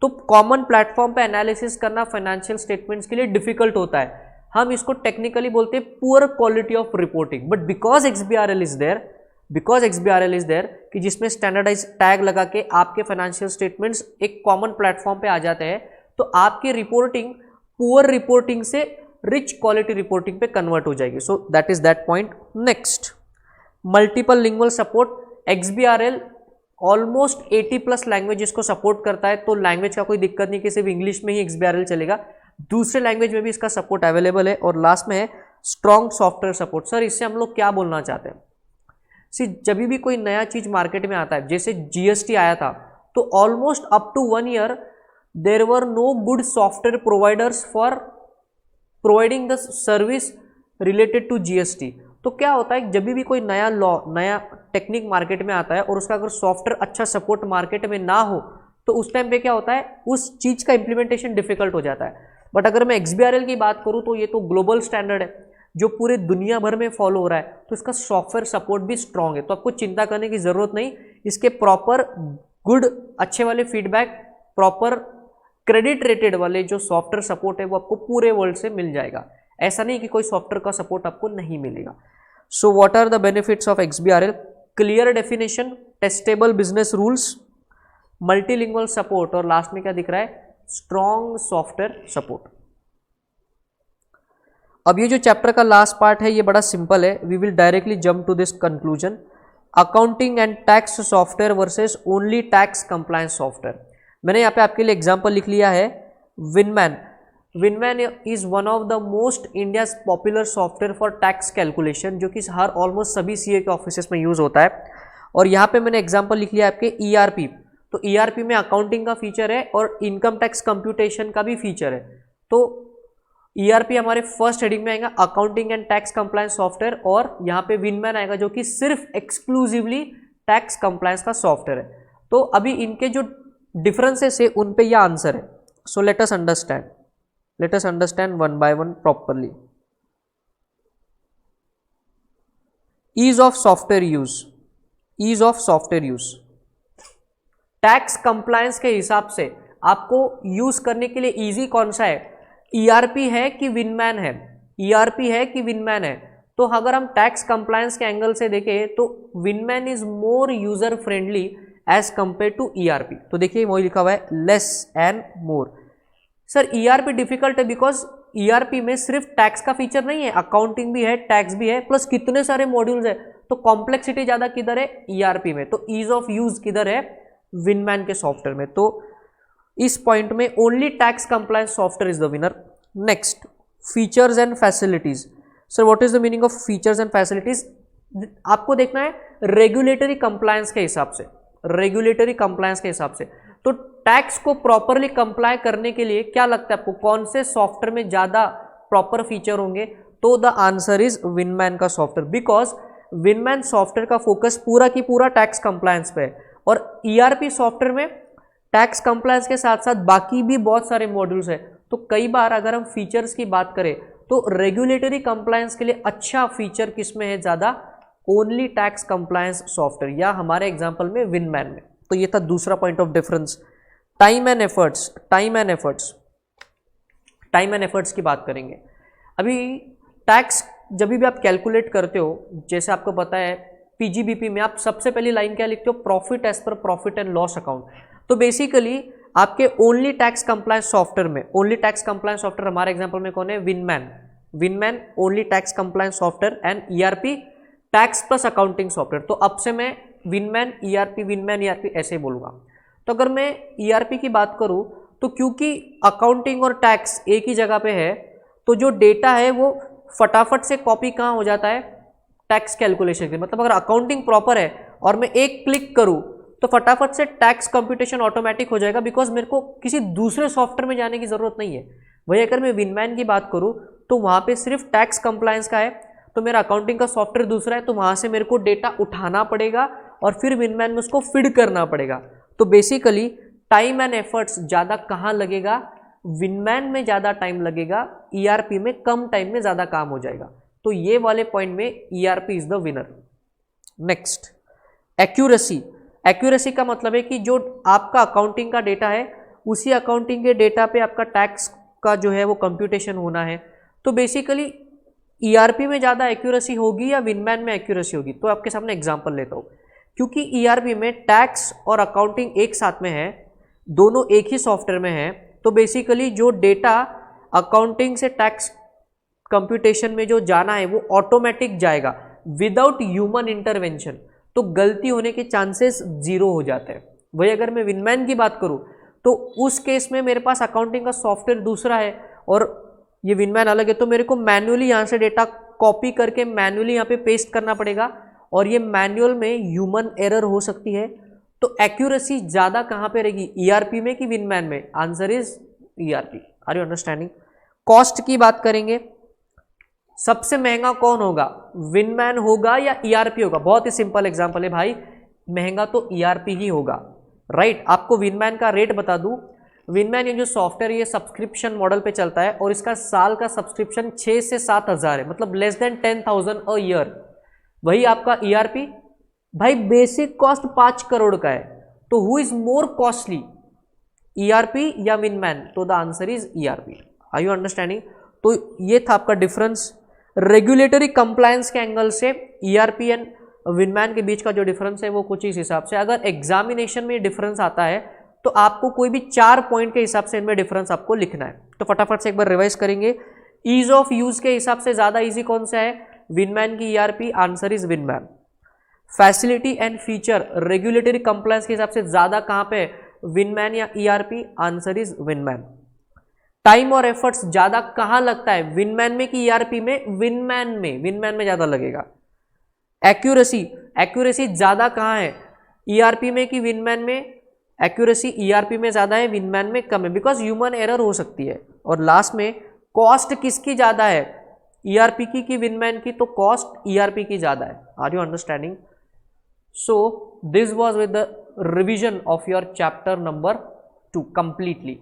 तो कॉमन प्लेटफॉर्म पे एनालिसिस करना फाइनेंशियल स्टेटमेंट्स के लिए डिफिकल्ट होता है। हम इसको टेक्निकली बोलते हैं poor quality of reporting. But because XBRL is there कि जिसमें स्टैंडर्डाइज टैग लगा के आपके फाइनेंशियल स्टेटमेंट्स एक कॉमन प्लेटफॉर्म पे आ जाते हैं, तो आपकी रिपोर्टिंग पुअर रिपोर्टिंग से रिच क्वालिटी रिपोर्टिंग पे कन्वर्ट हो जाएगी। So that is that point. Next, multiple lingual support. XBRL almost 80+ languages को सपोर्ट करता है, तो लैंग्वेज का कोई दिक्कत नहीं कि सिर्फ इंग्लिश में ही XBRL चलेगा, दूसरे लैंग्वेज में भी इसका सपोर्ट अवेलेबल है। और लास्ट में है स्ट्रॉन्ग सॉफ्टवेयर सपोर्ट। सर इससे हम लोग क्या बोलना चाहते हैं? सी जब भी कोई नया चीज मार्केट में आता है, जैसे GST आया था, तो almost up to 1 year there were no good software providers for providing the service related to GST. तो क्या होता है, जब भी कोई नया लॉ, नया टेक्निक मार्केट में आता है और उसका अगर सॉफ्टवेयर अच्छा सपोर्ट मार्केट में ना हो तो उस टाइम पे क्या होता है, उस चीज का इंप्लीमेंटेशन डिफिकल्ट हो जाता है। बट अगर मैं XBRL की बात करूं तो ये तो ग्लोबल स्टैंडर्ड है जो पूरे दुनिया भर में फॉलो हो रहा है, तो इसका सॉफ्टवेयर सपोर्ट भी स्ट्रांग है, तो आपको चिंता करने की जरूरत नहीं। इसके प्रॉपर गुड अच्छे वाले फीडबैक, प्रॉपर क्रेडिट रेटेड वाले जो सॉफ्टवेयर सपोर्ट है वो आपको पूरे वर्ल्ड से मिल जाएगा। ऐसा नहीं कि कोई सॉफ्टवेयर का सपोर्ट आपको नहीं मिलेगा। So what are the benefits of XBRL? Clear definition, testable business rules, multilingual support, और लास्ट में क्या दिख रहा है, स्ट्रॉन्ग सॉफ्टवेयर सपोर्ट। अब ये जो चैप्टर का लास्ट पार्ट है ये बड़ा सिंपल है, we will directly jump to this conclusion. Accounting and tax software versus only tax compliance software. मैंने यहाँ पे आपके लिए एग्जांपल लिख लिया है Winman. Winman is one of the most India's popular software for tax calculation, जो कि हर ऑलमोस्ट सभी सीए के ऑफिसेस में यूज होता है। और यहाँ पे मैंने एग्जांपल लिख लिया आपके ERP। तो ERP में अकाउंटिंग का फीचर है और इनकम टैक्स कंप्यूटेशन का भी फीचर है। तो ERP हमारे फर्स्ट हेडिंग में आएगा accounting and tax compliance software, और यहाँ पे विनमैन आएगा जो कि सिर्फ एक्सक्लूसिवली टैक्स कंप्लायंस का सॉफ्टवेयर है। तो अभी इनके जो डिफरेंसेस है उन पे यह आंसर है। So let us understand one by one properly. Ease of software use, tax compliance के हिसाब से आपको यूज करने के लिए इजी कौन सा है, ERP है कि विनमैन है, ERP है कि विनमैन है। तो अगर हम टैक्स कंप्लायंस के एंगल से देखें तो Winman is more user friendly as compare to ERP। तो देखिए वही लिखा हुआ है less and more. Sir ERP difficult है बिकॉज ERP में सिर्फ टैक्स का फीचर नहीं है, अकाउंटिंग भी है, टैक्स भी है, प्लस कितने सारे मॉड्यूल्स है, तो कॉम्प्लेक्सिटी ज्यादा किधर है, ERP में। तो ईज ऑफ यूज किधर है, विनमैन के सॉफ्टवेयर में। तो इस पॉइंट में only tax compliance software is the winner. Next, features and facilities. Sir what is the meaning of features and facilities? आपको देखना है रेगुलेटरी कंप्लायंस के हिसाब से, रेगुलेटरी कंप्लायंस के हिसाब से। तो टैक्स को प्रॉपरली कंप्लाई करने के लिए क्या लगता है आपको, कौन से सॉफ्टवेयर में ज्यादा प्रॉपर फीचर होंगे? तो द आंसर इज विनमैन का सॉफ्टवेयर, बिकॉज विनमैन सॉफ्टवेयर का फोकस पूरा की पूरा टैक्स कंप्लायंस पे है, और ERP सॉफ्टवेयर में टैक्स कंप्लायंस के साथ साथ बाकी भी बहुत सारे मॉड्यूल्स है। तो कई बार अगर हम फीचर्स की बात करें तो रेगुलेटरी कंप्लायंस के लिए अच्छा फीचर किसमें है ज्यादा, ओनली टैक्स कंप्लायंस सॉफ्टवेयर, या हमारे एग्जांपल में विनमैन में। तो ये था दूसरा point of difference. Time and efforts की बात करेंगे। अभी टैक्स जब भी आप कैलकुलेट करते हो, जैसे आपको पता है PGBP में आप सबसे पहली लाइन क्या लिखते हो, profit as per profit and loss account. तो बेसिकली आपके ओनली टैक्स कंप्लायंस सॉफ्टवेयर में, ओनली टैक्स कंप्लायंस सॉफ्टवेयर हमारे एग्जांपल में कौन है, Winman only tax compliance software, and ERP tax plus accounting software. तो अब से मैं विनमैन ERP ऐसे बोलूंगा। तो अगर मैं ERP की बात करूं तो क्योंकि अकाउंटिंग और टैक्स एक ही जगह पे है, तो जो डेटा है वो फटाफट से कॉपी कहाँ हो जाता है, टैक्स कैलकुलेशन के। मतलब अगर अकाउंटिंग प्रॉपर है और मैं एक क्लिक करूं तो फटाफट से टैक्स कंप्यूटेशन ऑटोमेटिक हो जाएगा, बिकॉज मेरे को किसी दूसरे सॉफ्टवेयर में जाने की जरूरत नहीं है। वही अगर मैं विनमैन की बात करूं तो वहां पे सिर्फ टैक्स कंप्लायंस का है, तो मेरा अकाउंटिंग का सॉफ्टवेयर दूसरा है, तो वहां से मेरे को डेटा उठाना पड़ेगा और फिर विनमैन में उसको फीड करना पड़ेगा। तो बेसिकली टाइम एंड एफर्ट्स ज्यादा कहाँ लगेगा, विनमैन में ज्यादा टाइम लगेगा, ERP में कम टाइम में ज्यादा काम हो जाएगा। तो ये वाले पॉइंट में ERP is the winner. Next, accuracy का मतलब है कि जो आपका अकाउंटिंग का डेटा है उसी अकाउंटिंग के डेटा पे आपका टैक्स का जो है वो कंप्यूटेशन होना है। तो बेसिकली ERP में ज़्यादा एक्यूरेसी होगी या विनमैन में एक्यूरेसी होगी? तो आपके सामने एग्जांपल लेता हूँ। क्योंकि ERP में टैक्स और अकाउंटिंग एक साथ में है, दोनों एक ही सॉफ्टवेयर में है, तो बेसिकली जो डेटा अकाउंटिंग से टैक्स कंप्यूटेशन में जो जाना है वो ऑटोमेटिक जाएगा विदाउट ह्यूमन इंटरवेंशन, तो गलती होने के चांसेस जीरो हो जाते हैं। वही अगर मैं विनमैन की बात करूं तो उस केस में मेरे पास अकाउंटिंग का सॉफ्टवेयर दूसरा है और ये विनमैन अलग है, तो मेरे को मैन्युअली यहाँ से डेटा कॉपी करके मैन्युअली यहाँ पे पेस्ट करना पड़ेगा, और ये मैनुअल में ह्यूमन एरर हो सकती है। तो एक्यूरेसी ज़्यादा कहाँ पे रहेगी, ERP में कि विनमैन में? Answer is ERP। Are you understanding? Cost की बात करेंगे, सबसे महंगा कौन होगा, विनमैन होगा या ईआरपी होगा? बहुत ही सिंपल एग्जांपल है भाई, महंगा तो ईआरपी ही होगा, राइट। आपको विनमैन का रेट बता दूं, विनमैन ये जो सॉफ्टवेयर ये सब्सक्रिप्शन मॉडल पे चलता है और इसका साल का सब्सक्रिप्शन 6 से 7 हज़ार है, मतलब लेस देन 10,000 अ ईयर। वही आपका ईआरपी भाई बेसिक कॉस्ट 5 करोड़ का है, तो who is more costly, ERP या विनमैन? तो the answer is ERP. Are you understanding? तो ये था आपका डिफरेंस। रेगुलेटरी कंप्लायंस के एंगल से ईआरपी एंड विनमैन के बीच का जो डिफरेंस है वो कुछ इस हिसाब से, अगर एग्जामिनेशन में डिफरेंस आता है तो आपको कोई भी 4 पॉइंट के हिसाब से इनमें डिफरेंस आपको लिखना है। तो फटाफट से एक बार रिवाइज करेंगे। ईज ऑफ यूज के हिसाब से ज्यादा इजी कौन सा है, विनमैन की ERP, answer is Winman. Facility and feature regulatory compliance के हिसाब से ज्यादा कहां पे, विनमैन या ERP, answer is Winman. Time और एफर्ट्स ज्यादा कहां लगता है, विनमैन में कि ईआरपी में? विनमैन में ज्यादा लगेगा। एक्यूरेसी, एक्यूरेसी ज्यादा कहां है, ईआरपी में कि विनमैन में? एक्यूरेसी ईआरपी में ज्यादा है, विनमैन में कम है, बिकॉज ह्यूमन एरर हो सकती है। और लास्ट में कॉस्ट किसकी ज्यादा है, ईआरपी की कि विनमैन की? तो कॉस्ट ईआरपी की ज्यादा है। Are you understanding? So this was with the revision of your chapter number 2 completely.